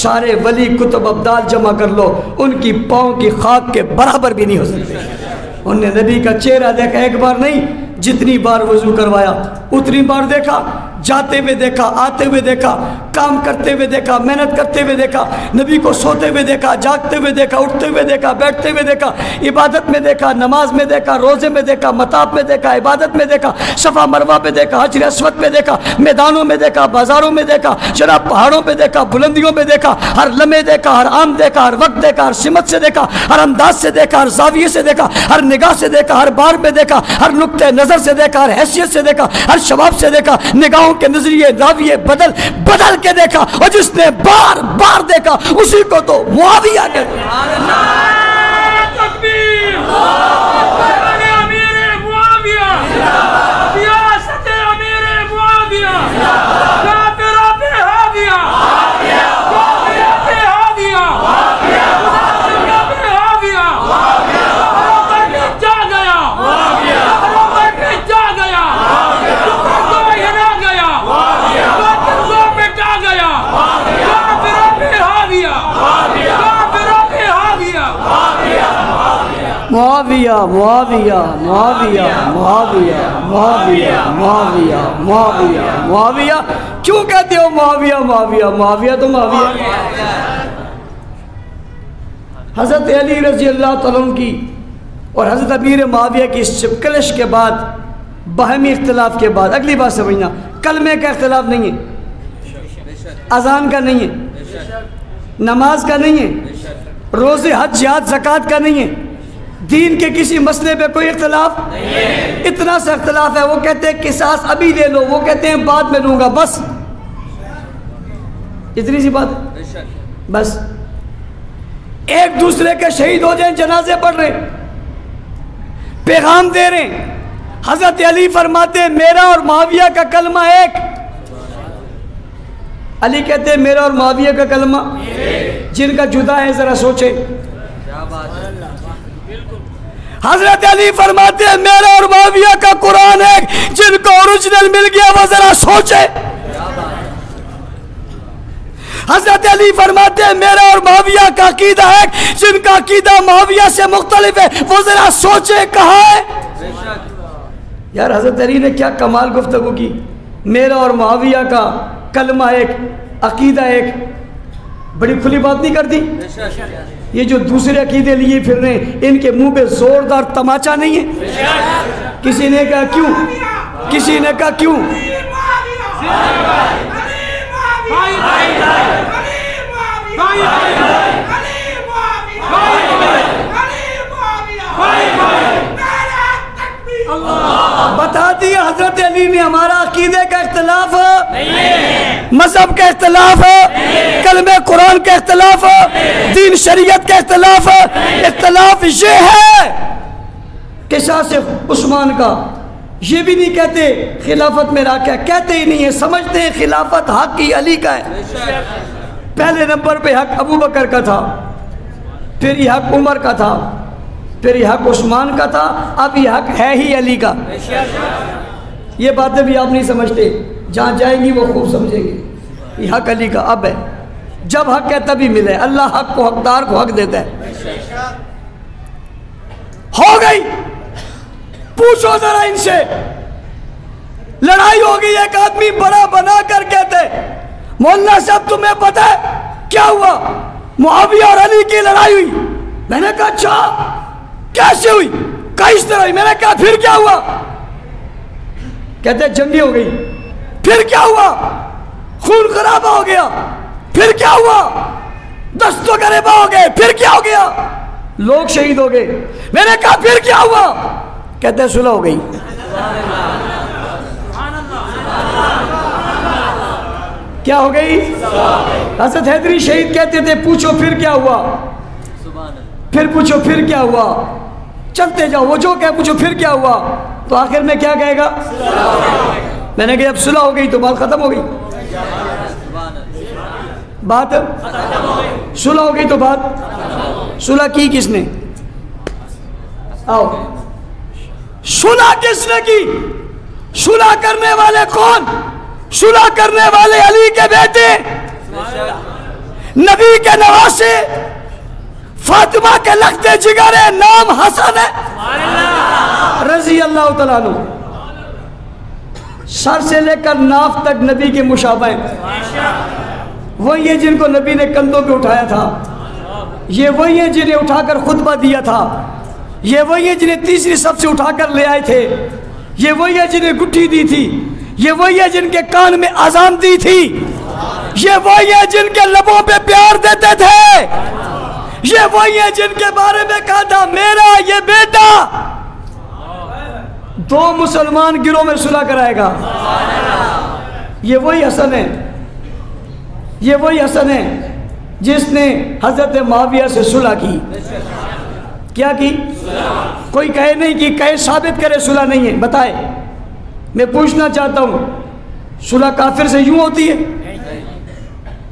سارے ولی کتب ابدال جمع کر لو، ان کی پاؤں کی خاک کے برابر بھی نہیں ہو سکتے. انہوں نے نبی کا چہرہ دیکھا، ایک بار نہیں، جتنی بار وضو کروایا اتنی بار دیکھا، جاتے ہوئے دیکھا، آتے ہوئے دیکھا، کام کرتے ہوئے دیکھا، محنت کرتے ہوئے دیکھا، نبی کو سوتے ہوئے دیکھا، جاگتے ہوئے دیکھا، اٹھتے ہوئے دیکھا، بیٹھتے ہوئے دیکھا، عبادت میں دیکھا، نماز میں دیکھا، روزے میں دیکھا، مطاف میں دیکھا، عبادت میں دیکھا، صفا مروہ پہ دیکھا، حجر اسود پہ دیکھا، میدانوں میں دیکھا، بازاروں میں دیکھا، جناب پہاڑوں پہ دیکھا، بلندیوں میں دیکھا، ہر لمحے دیکھا، ہر آن دیکھا، ہر وقت دیکھا، ہر سمت سے دیکھا، ہر انداز سے دیکھا، ہر زاویے سے دیکھا، ہر نگاہ سے دیکھا، ہر بار میں دیکھا، ہر نقطہ نظر سے دیکھا، ہر حیثیت سے دیکھا، ہر شباب سے دیکھا، نگاہوں کے نظریے راویے بدل کے دیکھا، اور جس نے بار بار دیکھا اسی کو تو معاویہ کہتے ہیں. معاویہ معاویہ معاویہ معاویہ معاویہ معاویہ معاویہ معاویہ کیوں کہتے ہو معاویہ معاویہ معاویہ تو معاویہ. حضرت علی رضی اللہ تعالیٰ عنہ کی اور حضرت امیر معاویہ کی اس کلش کے بعد، باہمی اختلاف کے بعد، اگلی بات سمجھنا، کلمے کا اختلاف نہیں ہے، اذان کا نہیں ہے، نماز کا نہیں ہے، روزے حج جہاد زکوٰۃ کا نہیں ہے، دین کے کسی مسئلے پہ کوئی اختلاف نہیں. اتنا سا اختلاف ہے، وہ کہتے ہیں قصاص ابھی لے لو، وہ کہتے ہیں بعد میں لوں گا، بس اتنی سی بات ہے. بس ایک دوسرے کے شہید ہو جائیں، جنازے پڑھ رہے ہیں، پیغام دے رہے ہیں. حضرت علی فرماتے ہیں میرا اور معاویہ کا کلمہ ایک. علی کہتے ہیں میرا اور معاویہ کا کلمہ جن کا جدا ہے ذرا سوچے. حضرت علی فرماتے ہیں میرا اور معاویہ کا قرآن ہے، جن کو اوریجنل مل گیا وہ ذرا سوچے. حضرت علی فرماتے ہیں میرا اور معاویہ کا عقیدہ ہے، جن کا عقیدہ معاویہ سے مختلف ہے وہ ذرا سوچے کہاں ہے. یار حضرت علی نے کیا کمال گفتگو کی. میرا اور معاویہ کا کلمہ ایک، عقیدہ ایک، بڑی کھلی بات نہیں کر دی. یہ جو دوسرے عقیدے لیے پھر رہے ہیں، ان کے منہ پہ زوردار تماچا نہیں ہے. کسی نے کہا کیوں، کسی نے کہا کیوں. بتا دیا حضرت علی نے ہمارا عقیدے کا اختلاف ہے، مذہب کا اختلاف ہے، کلمہ قرآن کا اختلاف ہے، دین شریعت کا اختلاف ہے. اختلاف یہ ہے قصاص عثمان کا، یہ بھی نہیں کہتے خلافت میں راکع، کہتے ہی نہیں ہے، سمجھتے ہیں خلافت حق ہی علی کا ہے. پہلے نمبر پہ حق ابو بکر کا تھا، پھر یہ حق عمر کا تھا، پھر یہ حق عثمان کا تھا، اب یہ حق ہے ہی علی کا. یہ باتیں بھی آپ نہیں سمجھتے، جہاں جائیں گی وہ خوب سمجھیں گے. یہ حق علی کا اب ہے، جب حق ہے تبھی ملے. اللہ حق کو حقدار کو حق دیتا ہے. ہو گئی، پوچھو ذرا ان سے، لڑائی ہو گئی. ایک آدمی بڑا بنا کر کہتے مولانا صاحب تمہیں پتہ ہے کیا ہوا؟ معاویہ اور علی کی لڑائی ہوئی. میں نے کہا اچھا کیسے ہوئی؟ کہا اس طرح ہوئی. میں نے کہا پھر کیا ہوا؟ کہتے جنگی ہو گئی. پھر کیا ہوا؟ خون خرابہ ہو گیا. پھر کیا ہوا؟ دست و گریباں ہو گئے. پھر کیا ہو گیا؟ لوگ شہید ہو گئے. میں نے کہا پھر کیا ہوا؟ کہتے صلح ہو گئی. کیا ہو گئی؟ حضرت حیدری شہید کہتے تھے پوچھو پھر کیا ہوا، پھر پوچھو پھر کیا ہوا، چلتے جاؤ. وہ جو کہے پوچھو پھر کیا ہوا، تو آخر میں کیا کہے گا؟ میں نے کہا اب صلح ہو گئی تو بات ختم ہو گئی. بات صلح ہو گئی تو بات صلح کی کس نے؟ آؤ، صلح کس نے کی؟ صلح کرنے والے کون؟ صلح کرنے والے علی کے بیٹے، نبی کے نواسے، فاطمہ کے لختے جگر ہے، نام حسن ہے رضی اللہ تعالیٰ عنہ، سر سے لے کر ناف تک نبی کے مشابہ ہیں۔ وہی ہیں جن کو نبی نے کندھوں پہ اٹھایا تھا، یہ وہی ہیں جنہیں اٹھا کر خطبہ دیا تھا، یہ وہی ہیں جنہیں تیسری صف سے اٹھا کر لے آئے تھے، یہ وہی ہیں جنہیں گٹھی دی تھی، یہ وہی ہیں جن کے کان میں اذان دی تھی، یہ وہی ہیں جن کے لبوں پہ پیار دیتے تھے، یہ وہی ہیں جن کے بارے میں کہا تھا میرا یہ بیٹا 2 مسلمان گروہ میں صلح کرائے گا۔ یہ وہی حسن ہے، یہ وہی حسن ہے جس نے حضرت معاویہ سے صلح کی۔ کیا کی؟ کوئی کہے نہیں کہ کہے ثابت کرے صلح نہیں ہے، بتائے۔ میں پوچھنا چاہتا ہوں، صلح کافر سے یوں ہوتی ہے؟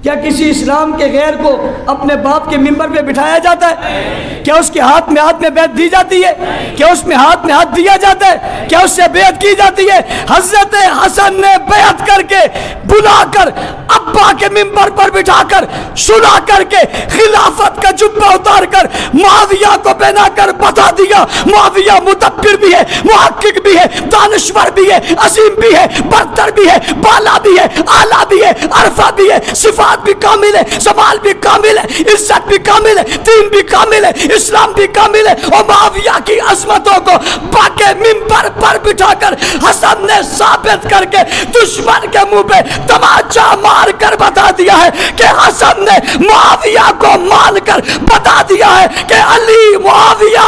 کیا کسی اسلام کے غیر کو اپنے باپ کے منبر پہ بٹھایا جاتا ہے؟ کیا اس کے ہاتھ میں بیعت دی جاتی ہے؟ کیا اس میں ہاتھ دیا جاتا ہے؟ کیا اس سے بیعت کی جاتی ہے؟ حضرت حسن نے بیعت کر کے بلا کر ابا کے منبر پر بٹھا کر صلح کر کے خلافت کا جبہ اتار کر معاویہ کو پہنا کر بتا دیا معاویہ مدبر بھی ہے، محقق بھی ہے، دانشور بھی ہے، عظیم بھی ہے، برتر بھی ہے، بالا بھی ہے، اعلیٰ بھی ہے، عرفہ بھی ہے، صفات بھی کامل ہے، جمال بھی کامل ہے، عزت بھی کامل ہے، دین بھی کامل ہے، اسلام بھی کامل ہے۔ اور معاویہ کی عظمتوں کو باقی منبر پر بٹھا کر حسن نے ثابت کر کے دشمن کے منہ پہ تماچا مار کر بتا دیا ہے کہ حسن نے معاویہ کو مان کر بتا دیا ہے کہ علی معاویہ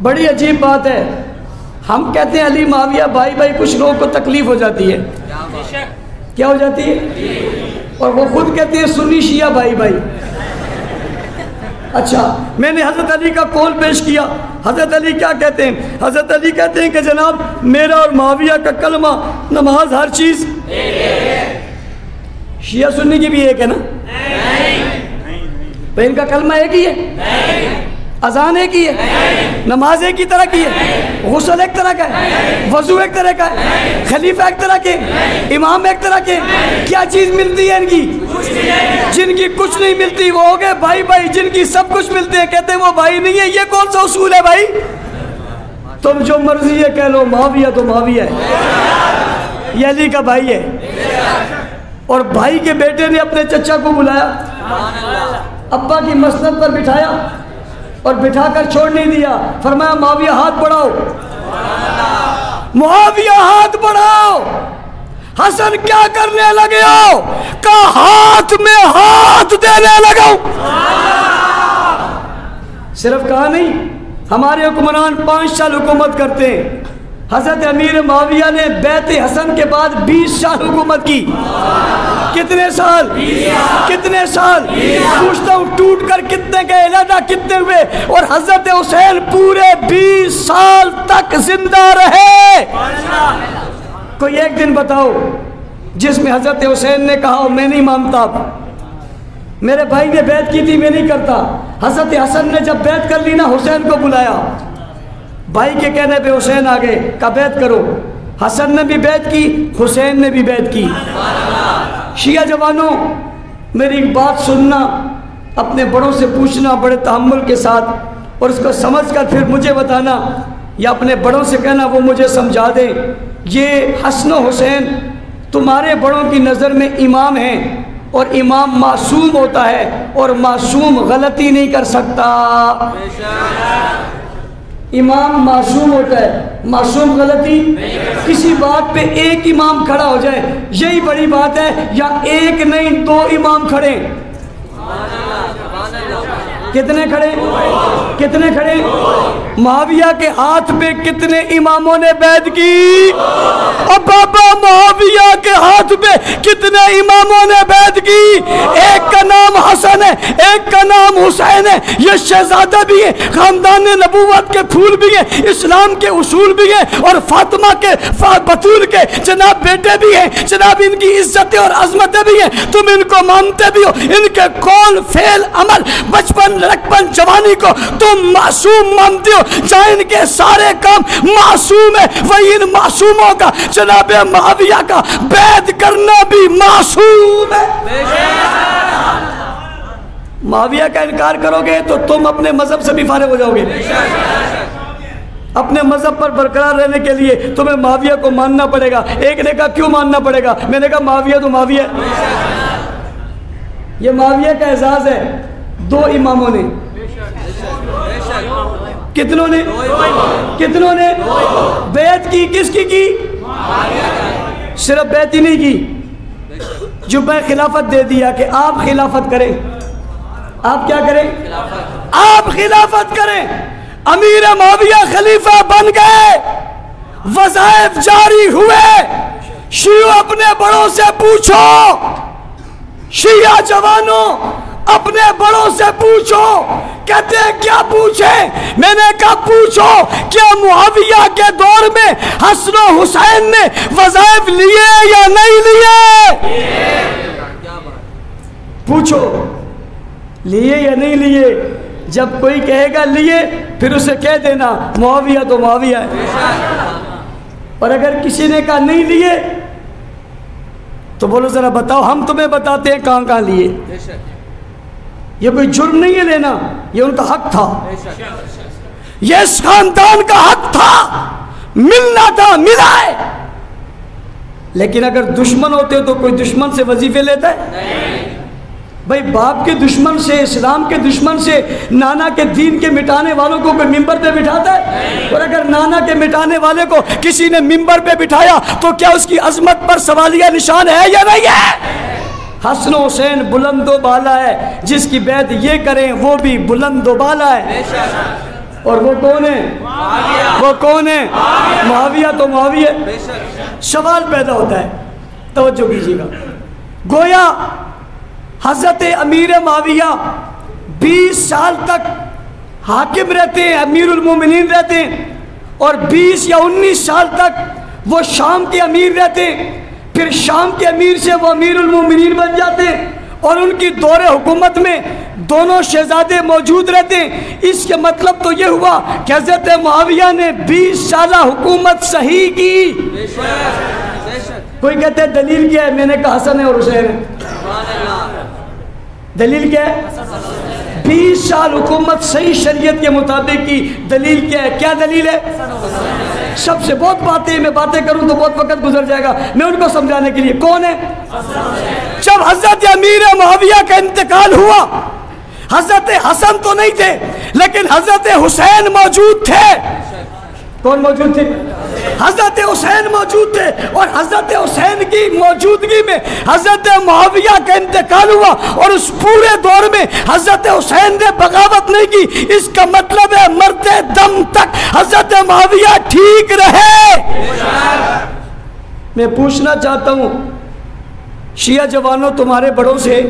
بڑی عجیب بات ہے۔ ہم کہتے ہیں علی معاویہ بھائی بھائی، کچھ لوگوں کو تکلیف ہو جاتی ہے۔ کیا ہو جاتی ہے؟ اور وہ خود کہتے ہیں سنی شیعہ بھائی بھائی۔ اچھا، میں نے حضرت علی کا قول پیش کیا۔ حضرت علی کیا کہتے ہیں؟ حضرت علی کہتے ہیں کہ جناب میرا اور معاویہ کا کلمہ، نماز، ہر چیز شیعہ سنی کی بھی ایک ہے نا؟ تو ان کا کلمہ ایک ہی ہے، اذان ایک ہی ہے، نماز ایک ہی طرح کی ہے، غسل ایک طرح کا ہے، وضو ایک طرح کا ہے، خلیفہ ایک طرح کے، امام ایک طرح کے۔ کیا چیز ملتی ہے ان کی؟ جن کی کچھ نہیں ملتی وہ ہو گئے بھائی بھائی، جن کی سب کچھ ملتے ہیں کہتے ہیں وہ بھائی نہیں ہے۔ یہ کون سا اصول ہے بھائی؟ تم جو مرضی ہے کہہ لو، معاویہ تو معاویہ ہے، یہ علی کا بھائی ہے۔ اور بھائی کے بیٹے نے اپنے چچا کو بلایا، ابا کی مسند پر بٹھایا اور بٹھا کر چھوڑ نہیں دیا، فرمایا معاویہ ہاتھ بڑھاؤ، معاویہ ہاتھ بڑھاؤ۔ حسن کیا کرنے لگے ہو؟ کہا ہاتھ میں ہاتھ دینے لگا۔ صرف کہا نہیں، ہمارے حکمران 5 سال حکومت کرتے ہیں، حضرت امیر معاویہ نے بیعت حسن کے بعد 20 سال حکومت کی۔ کتنے سال؟ کتنے سال؟ پوچھتا ہوں ٹوٹ کر کتنے گئے، علیحدہ کتنے ہوئے؟ اور حضرت حسین پورے 20 سال تک زندہ رہے۔ کوئی ایک دن بتاؤ جس میں حضرت حسین نے کہا میں نہیں مانتا، میرے بھائی نے بیعت کی تھی میں نہیں کرتا۔ حضرت حسن نے جب بیعت کر لی نا، حسین کو بلایا، بھائی کے کہنے پہ حسین آگے کہا بیعت کرو۔ حسن نے بھی بیعت کی، حسین نے بھی بیعت کی۔ شیعہ جوانوں، میری ایک بات سننا، اپنے بڑوں سے پوچھنا بڑے تحمل کے ساتھ، اور اس کو سمجھ کر پھر مجھے بتانا، یا اپنے بڑوں سے کہنا وہ مجھے سمجھا دیں۔ یہ حسن و حسین تمہارے بڑوں کی نظر میں امام ہیں، اور امام معصوم ہوتا ہے، اور معصوم غلطی نہیں کر سکتا۔ امام معصوم ہوتا ہے، معصوم غلطی کسی بات پہ ایک امام کھڑا ہو جائے یہی بڑی بات ہے، یا ایک نہیں 2 امام کھڑے، کتنے کھڑے؟ کتنے کھڑے؟ معاویہ کے ہاتھ پہ کتنے اماموں نے بیعت کی؟ اور بابا معاویہ کے ہاتھ پہ کتنے اماموں نے بیعت کی؟ ایک کا نام حسن ہے، ایک کا نام حسین ہے، یہ شہزادہ بھی ہے، خاندان نبوت کے پھول بھی ہیں، اسلام کے اصول بھی ہیں، اور فاطمہ کے بطول کے جناب بیٹے بھی ہیں، جناب ان کی عزتیں اور عظمتیں بھی ہیں، تم ان کو مانتے بھی ہو، ان کے قول فعل عمل بچپن لڑکپن جوانی کو تم معصوم مانتے ہو، جہاں ان کے سارے کام معصوم ہے وہی ان معصوموں کا جناب معاویہ کا بیعت کرنا بھی معصوم ہے۔ معاویہ کا انکار کرو گے تو تم اپنے مذہب سے بھی فارغ ہو جاؤ گے۔ اپنے مذہب پر برقرار رہنے کے لیے تمہیں معاویہ کو ماننا پڑے گا۔ ایک نے کہا کیوں ماننا پڑے گا؟ میں نے کہا معاویہ تو معاویہ ہے۔ یہ معاویہ کا اعزاز ہے دو اماموں نے۔ کتنوں نے؟ کتنوں نے بیعت کی؟ کس کی؟ صرف بیعت ہی نہیں کی، جبہ خلافت دے دیا کہ آپ خلافت کریں۔ آپ کیا کریں؟ آپ خلافت کریں۔ امیر معاویہ خلیفہ بن گئے، وظائف جاری ہوئے۔ شیعہ اپنے بڑوں سے پوچھو، شیعہ جوانوں اپنے بڑوں سے پوچھو۔ کہتے ہیں کیا پوچھیں؟ میں نے کہا پوچھو کیا معاویہ کے دور میں حسن و حسین نے وظائف لیے یا نہیں لیے؟ پوچھو لیے یا نہیں لیے۔ جب کوئی کہے گا لیے پھر اسے کہہ دینا معاویہ تو معاویہ ہے، اور اگر کسی نے کہا نہیں لیے تو بولو ذرا بتاؤ، ہم تمہیں بتاتے ہیں کہاں کہاں لیے۔ یہ کوئی جرم نہیں ہے لینا، یہ ان کا حق تھا، یہ اس خاندان کا حق تھا، ملنا تھا، ملا ہے۔ لیکن اگر دشمن ہوتے تو کوئی دشمن سے وظیفے لیتا ہے؟ بھائی باپ کے دشمن سے، اسلام کے دشمن سے، نانا کے دین کے مٹانے والوں کو کوئی ممبر پہ بٹھاتا ہے؟ اور اگر نانا کے مٹانے والے کو کسی نے ممبر پہ بٹھایا تو کیا اس کی عظمت پر سوالیہ نشان ہے یا نہیں ہے؟ حسن و حسین بلند و بالا ہے، جس کی بیعت یہ کریں وہ بھی بلند و بالا ہے۔ اور وہ کون ہے؟ وہ کون ہے؟ معاویہ تو معاویہ۔ سوال پیدا ہوتا ہے، توجہ کیجیے گا، گویا حضرت امیر معاویہ 20 سال تک حاکم رہتے ہیں، امیر المومنین رہتے ہیں، اور 20 یا 19 سال تک وہ شام کے امیر رہتے ہیں، پھر شام کے امیر سے وہ امیر المومنین بن جاتے ہیں، اور ان کی دور حکومت میں دونوں شہزادے موجود رہتے ہیں۔ اس کے مطلب تو یہ ہوا کہ حضرت معاویہ نے 20 سالہ حکومت صحیح کی۔ کوئی کہتے ہیں دلیل کیا ہے؟ میں نے کہا حسن ہے اور حسین ہے۔ دلیل کیا ہے؟ 20 سال حکومت صحیح شریعت کے مطابق کی، دلیل کیا ہے؟ کیا دلیل ہے؟ سب سے بہت باتیں، میں باتیں کروں تو بہت وقت گزر جائے گا، میں ان کو سمجھانے کے لیے، کون ہے؟ جب حضرت امیر معاویہ کا انتقال ہوا، حضرت حسن تو نہیں تھے لیکن حضرت حسین موجود تھے۔ کون موجود تھے؟ حضرت حسین موجود تھے، اور حضرت حسین کی موجودگی میں حضرت معاویہ کا انتقال ہوا، اور اس پورے دور میں حضرت حسین نے بغاوت نہیں کی۔ اس کا مطلب ہے مرتے دم تک حضرت معاویہ ٹھیک رہے۔ میں پوچھنا چاہتا ہوں شیعہ جوانوں، تمہارے بڑوں سے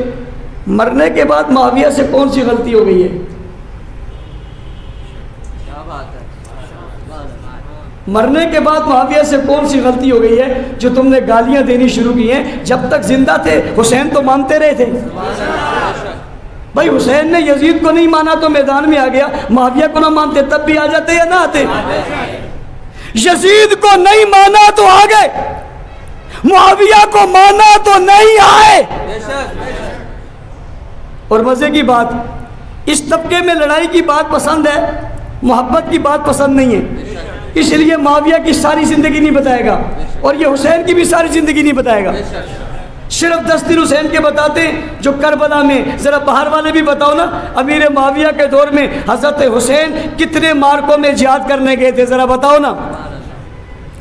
مرنے کے بعد معاویہ سے کون سی غلطی ہو گئی ہے؟ مرنے کے بعد معاویہ سے کون سی غلطی ہو گئی ہے جو تم نے گالیاں دینی شروع کی ہیں؟ جب تک زندہ تھے حسین تو مانتے رہے تھے۔ بھائی حسین نے یزید کو نہیں مانا تو میدان میں آ گیا، معاویہ کو نہ مانتے تب بھی آ جاتے یا نہ آتے؟ یزید کو نہیں مانا تو آ گئے، معاویہ کو مانا تو نہیں آئے۔ اور مزے کی بات، اس طبقے میں لڑائی کی بات پسند ہے، محبت کی بات پسند نہیں ہے، اس لیے معاویہ کی ساری زندگی نہیں بتائے گا، اور یہ حسین کی بھی ساری زندگی نہیں بتائے گا، صرف 10 دن حسین کے بتاتے ہیں جو کربلا میں۔ ذرا باہر والے بھی بتاؤ نا، امیر معاویہ کے دور میں حضرت حسین کتنے مارکوں میں جہاد کرنے گئے تھے؟ ذرا بتاؤ نا۔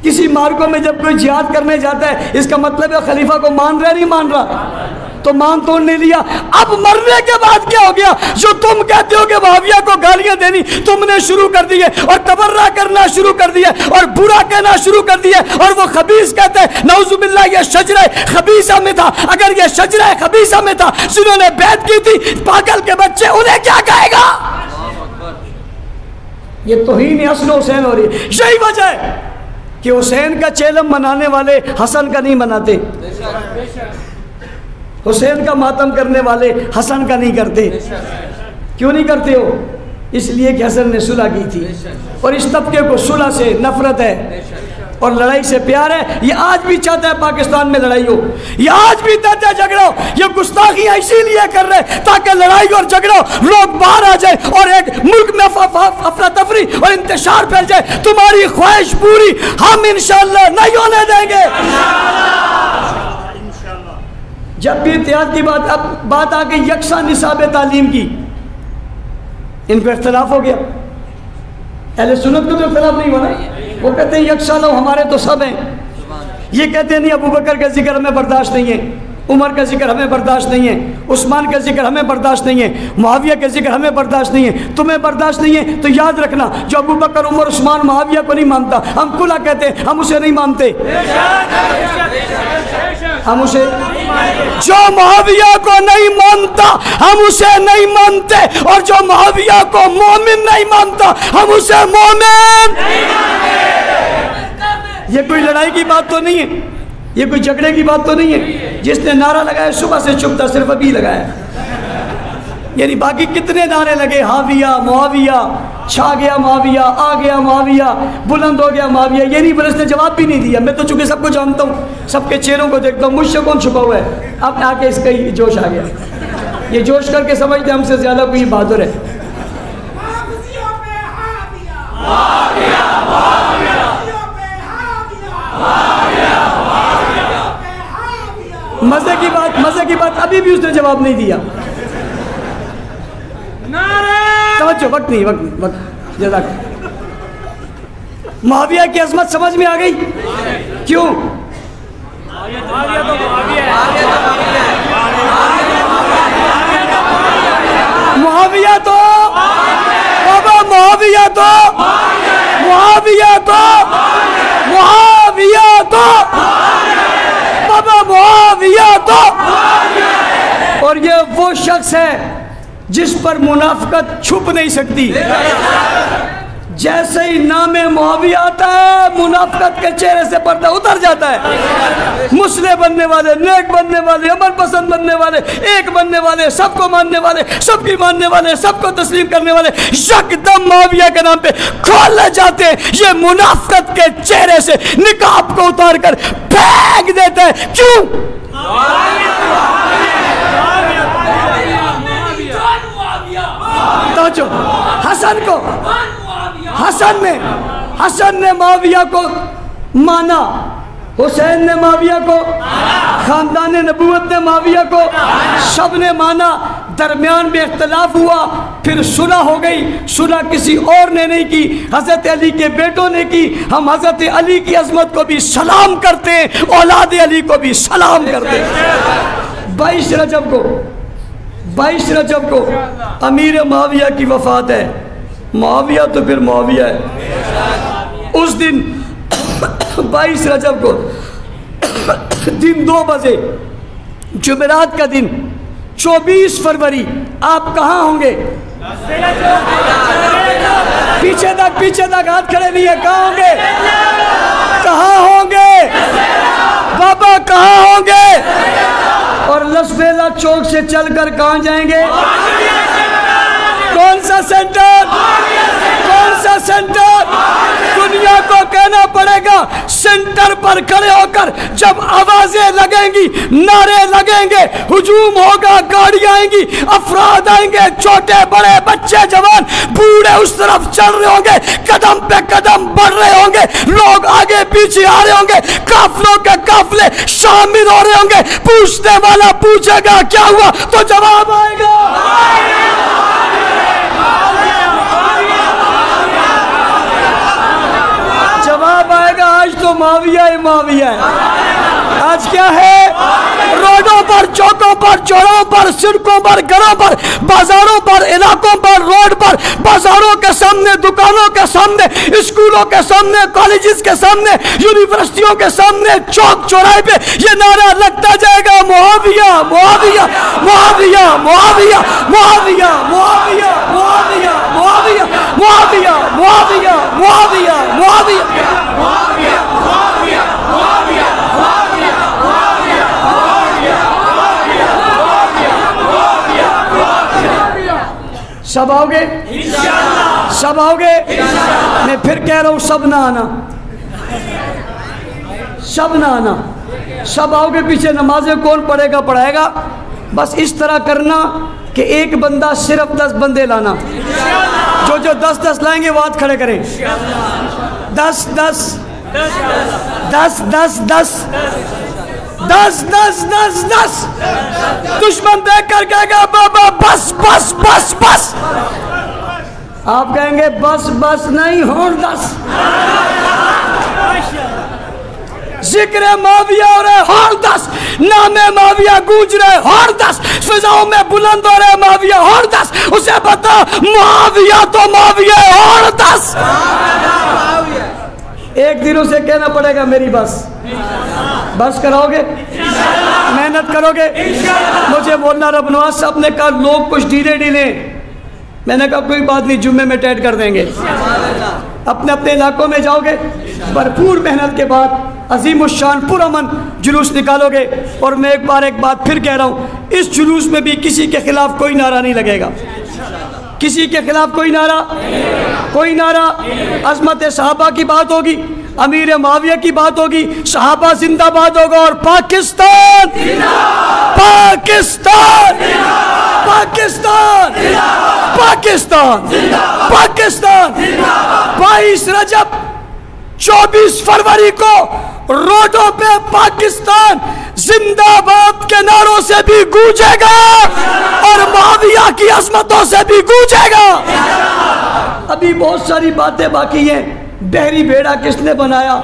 کسی مارکوں میں جب کوئی جہاد کرنے جاتا ہے اس کا مطلب ہے خلیفہ کو مان رہا ہے نہیں مان رہا؟ تو مان توڑنے لیا. اب مرنے کے بعد کیا ہو گیا؟ جو تم کہتے ہو کہ معاویہ کو گالیاں دینی تم نے شروع کر دی ہے اور تبرہ کرنا شروع کر دیا اور برا کہنا شروع کر دیا اور وہ خبیث کہتے ہیں. نعوذ باللہ یہ شجرہ خبیثہ میں تھا. اگر یہ شجرہ خبیثہ میں تھا جنہوں نے بیعت کی تھی پاگل کے بچے انہیں کیا کہے گا؟ یہ توہین اصل حسین ہو رہی ہے. یہی وجہ ہے کہ حسین کا چیلم منانے والے حسن کا نہیں مناتے, حسین کا ماتم کرنے والے حسن کا نہیں کرتے. کیوں نہیں کرتے ہو؟ اس لیے کہ حسن نے صلح کی تھی اور اس طبقے کو صلح سے نفرت ہے اور لڑائی سے پیار ہے. یہ آج بھی چاہتا ہے پاکستان میں لڑائی ہو, یہ آج بھی چاہتا ہے جھگڑا ہو. یہ گستاخیاں اسی لیے کر رہے تاکہ لڑائی اور جھگڑا ہو, لوگ باہر آ جائیں اور ایک ملک میں افراتفری اور انتشار پھیل جائے. تمہاری خواہش پوری ہم انشاءاللہ نہیں ہونے دیں گے. جب بھی اتحاد کی بات آ گئی یکساں نصاب تعلیم کی, ان کو اختلاف ہو گیا. اہل سنت کو تو اختلاف نہیں ہوا نا. وہ کہتے ہیں یکساں لو ہمارے تو سب ہیں. یہ کہتے ہیں نہیں ابو بکر کا ذکر ہمیں برداشت نہیں ہے, عمر کا ذکر ہمیں برداشت نہیں ہے, عثمان کا ذکر ہمیں برداشت نہیں ہے, معاویہ کا ذکر ہمیں برداشت نہیں ہے. تمہیں برداشت نہیں ہے تو یاد رکھنا جو ابو بکر عمر عثمان معاویہ کو نہیں مانتا ہم کلا کہتے ہیں ہم اسے نہیں مانتے. ہم اسے جو معاویہ کو نہیں مانتا ہم اسے نہیں مانتے, اور جو معاویہ کو مومن نہیں مانتا ہم اسے مومن. یہ کوئی لڑائی کی بات تو نہیں ہے, یہ کوئی جھگڑے کی بات تو نہیں ہے. جس نے نعرہ لگایا صبح سے چپ تھا صرف ابھی لگایا, یعنی باقی کتنے نعرے لگے حاویہ معاویہ, چھا گیا معاویہ, آ گیا معاویہ, بلند ہو گیا معاویہ. یہ نہیں بولے, اس نے جواب بھی نہیں دیا. میں تو چونکہ سب کو جانتا ہوں, سب کے چہروں کو دیکھتا ہوں, مجھ سے کون چھپا ہوا ہے. اب آ کے اس کا ہی جوش آ گیا. یہ جوش کر کے سمجھتے ہم سے زیادہ کوئی بہادر ہے. مزے کی بات ابھی بھی اس نے جواب نہیں دیا. توجہ, وقت نہیں. جزاک. معاویہ کی عظمت سمجھ میں آ گئی؟ کیوں؟ معاویہ تو بابا, معاویہ تو معاویہ تو معاویہ تو بابا, معاویہ تو. اور یہ وہ شخص ہے جس پر منافقت چھپ نہیں سکتی. جیسے ہی نام معاویہ آتا ہے منافقت کے چہرے سے پردہ اتر جاتا ہے. مسلح بننے والے, نیک بننے والے, امن پسند بننے والے, ایک بننے والے, سب کو ماننے والے, سب کی ماننے والے, سب کو تسلیم کرنے والے یکدم معاویہ کے نام پہ کھولے جاتے ہیں. یہ منافقت کے چہرے سے نقاب کو اتار کر پھینک دیتے ہیں. کیوں؟ توجہ, حسن کو حسن نے معاویہ کو مانا, حسین نے معاویہ کو, خاندان نبوت نے معاویہ کو, سب نے مانا. درمیان میں اختلاف ہوا, پھر صلح ہو گئی. صلح کسی اور نے نہیں کی, حضرت علی کے بیٹوں نے کی. ہم حضرت علی کی عظمت کو بھی سلام کرتے ہیں, اولاد علی کو بھی سلام کرتے ہیں. 22 رجب کو امیر معاویہ کی وفات ہے. معاویہ تو پھر معاویہ ہے. اس دن 22 رجب کو دن 2 بجے, جمعرات کا دن, 24 فروری, آپ کہاں ہوں گے؟ پیچھے تک ہاتھ کھڑے نہیں ہے. کہاں ہوں گے؟ کہاں ہوں گے بابا, کہاں ہوں گے؟ اور لسبیلا چوک سے چل کر کہاں جائیں گے؟ کون سا سینٹر؟ دنیا کو کہنا پڑے گا سینٹر پر کھڑے ہو کر جب آوازیں لگیں گی, نعرے لگیں گے, ہجوم ہوگا, گاڑیاں آئیں گی, افراد آئیں گے, چھوٹے بڑے, بچے جوان, بوڑھے اس طرف چل رہے ہوں گے, قدم پہ قدم بڑھ رہے ہوں گے, لوگ آگے پیچھے آ رہے ہوں گے, قافلوں کے قافلے شامل ہو رہے ہوں گے. پوچھنے والا پوچھے گا کیا ہوا تو جواب آئے گا. جواب آئے گا آج تو معاویہ ہی معاویہ ہے. آج کیا ہے؟ روڈوں پر، چوکوں پر، چوراہوں پر، سڑکوں پر، گھروں پر، بازاروں پر، علاقوں پر، روڈ پر، بازاروں کے سامنے، دکانوں کے سامنے، اسکولوں کے سامنے، کالجز کے سامنے، یونیورسٹیوں کے سامنے، چوک چوراہے پہ یہ نعرہ لگتا جائے گا، معاویہ معاویہ معاویہ معاویہ معاویہ معاویہ معاویہ معاویہ معاویہ معاویہ معاویہ معاویہ۔ سب آؤ گے؟ سب آؤ گے؟ میں پھر کہہ رہا ہوں، سب نہ آنا، سب نہ آنا، سب آؤ گے؟ پیچھے نمازیں کون پڑھے گا پڑھائے گا، بس اس طرح کرنا کہ ایک بندہ صرف 10 بندے لانا، جو 10 لائیں گے وہ ہاتھ کھڑے کریں، 10 10 10 10 10 10 10 10 10 دشمن دیکھ کر کہے گا بابا بس بس بس بس، آپ کہیں گے بس بس نہیں ہون 10، ذکر معاویہ ہو رہے ہون 10، نام معاویہ گونج رہے ہون 10، فضاؤں میں بلند ہو رہے معاویہ ہون 10، اسے بتا معاویہ تو معاویہ ہون 10۔ ایک دنوں سے کہنا پڑے گا میری بس کراؤ گے؟ محنت کرو گے؟ مجھے مولانا رب نواز صاحب نے کہا لوگ کچھ ڈھیلے، میں نے کہا کوئی بات نہیں، جمعے میں ٹیٹ کر دیں گے، اپنے اپنے علاقوں میں جاؤ گے، بھرپور محنت کے بعد عظیم الشان پرامن جلوس نکالو گے، اور میں ایک بات پھر کہہ رہا ہوں، اس جلوس میں بھی کسی کے خلاف کوئی نعرہ نہیں لگے گا، کسی کے خلاف کوئی نعرہ، عظمت صحابہ کی بات ہوگی، امیر معاویہ کی بات ہوگی، صحابہ زندہ باد ہوگا، اور پاکستان پاکستان پاکستان پاکستان پاکستان 22 رجب 24 فروری کو روڈوں پہ پاکستان زندہ باد کے نعروں سے بھی گونجے گا، اور معاویہ کی عظمتوں سے بھی گونجے گا۔ ابھی بہت ساری باتیں باقی ہیں، بحری بیڑا کس نے بنایا،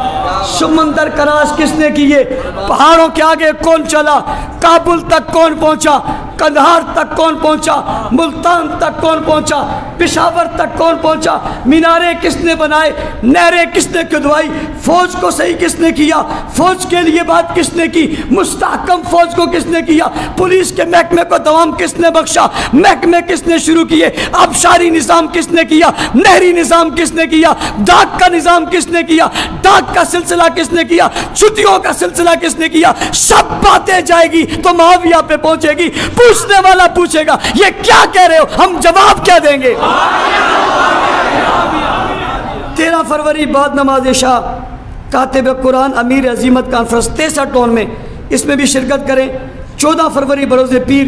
سمندر کراس کس نے کیے، پہاڑوں کے آگے کون چلا، کابل تک کون پہنچا، قندھار تک کون پہنچا، ملتان تک کون پہنچا، پشاور تک کون پہنچا، میناریں کس نے بنائے، نہریں کس نے کھدوائی، فوج کو صحیح کس نے کیا، فوج کے لیے بات کس نے کی، مستحکم فوج کو کس نے کیا، پولیس کے محکمے کو دوام کس نے بخشا، محکمے کس نے شروع کیے، آبشاری نظام کس نے کیا، نہری نظام کس نے کیا، ڈاک کا نظام کس نے کیا، ڈاک کا سلسلہ کس نے کیا، چھٹیوں کا سلسلہ کس نے کیا، سب باتیں جائے گی تو معاویہ پہ پہنچے گی، پوچھنے والا پوچھے گا یہ کیا کہہ رہے ہو، ہم جواب کیا دیں گے۔ 13 فروری بعد نماز عشاء کاتب قرآن امیر عظیمت کانفرنس 63 ٹون میں، اس میں بھی شرکت کریں۔ 14 فروری بروز پیر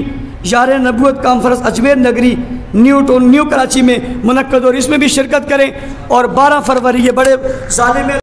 یار نبوت کانفرنس اجمیر نگری نیو کراچی میں منعقد، اور اس میں بھی شرکت کریں۔ اور 12 فروری یہ بڑے ظالم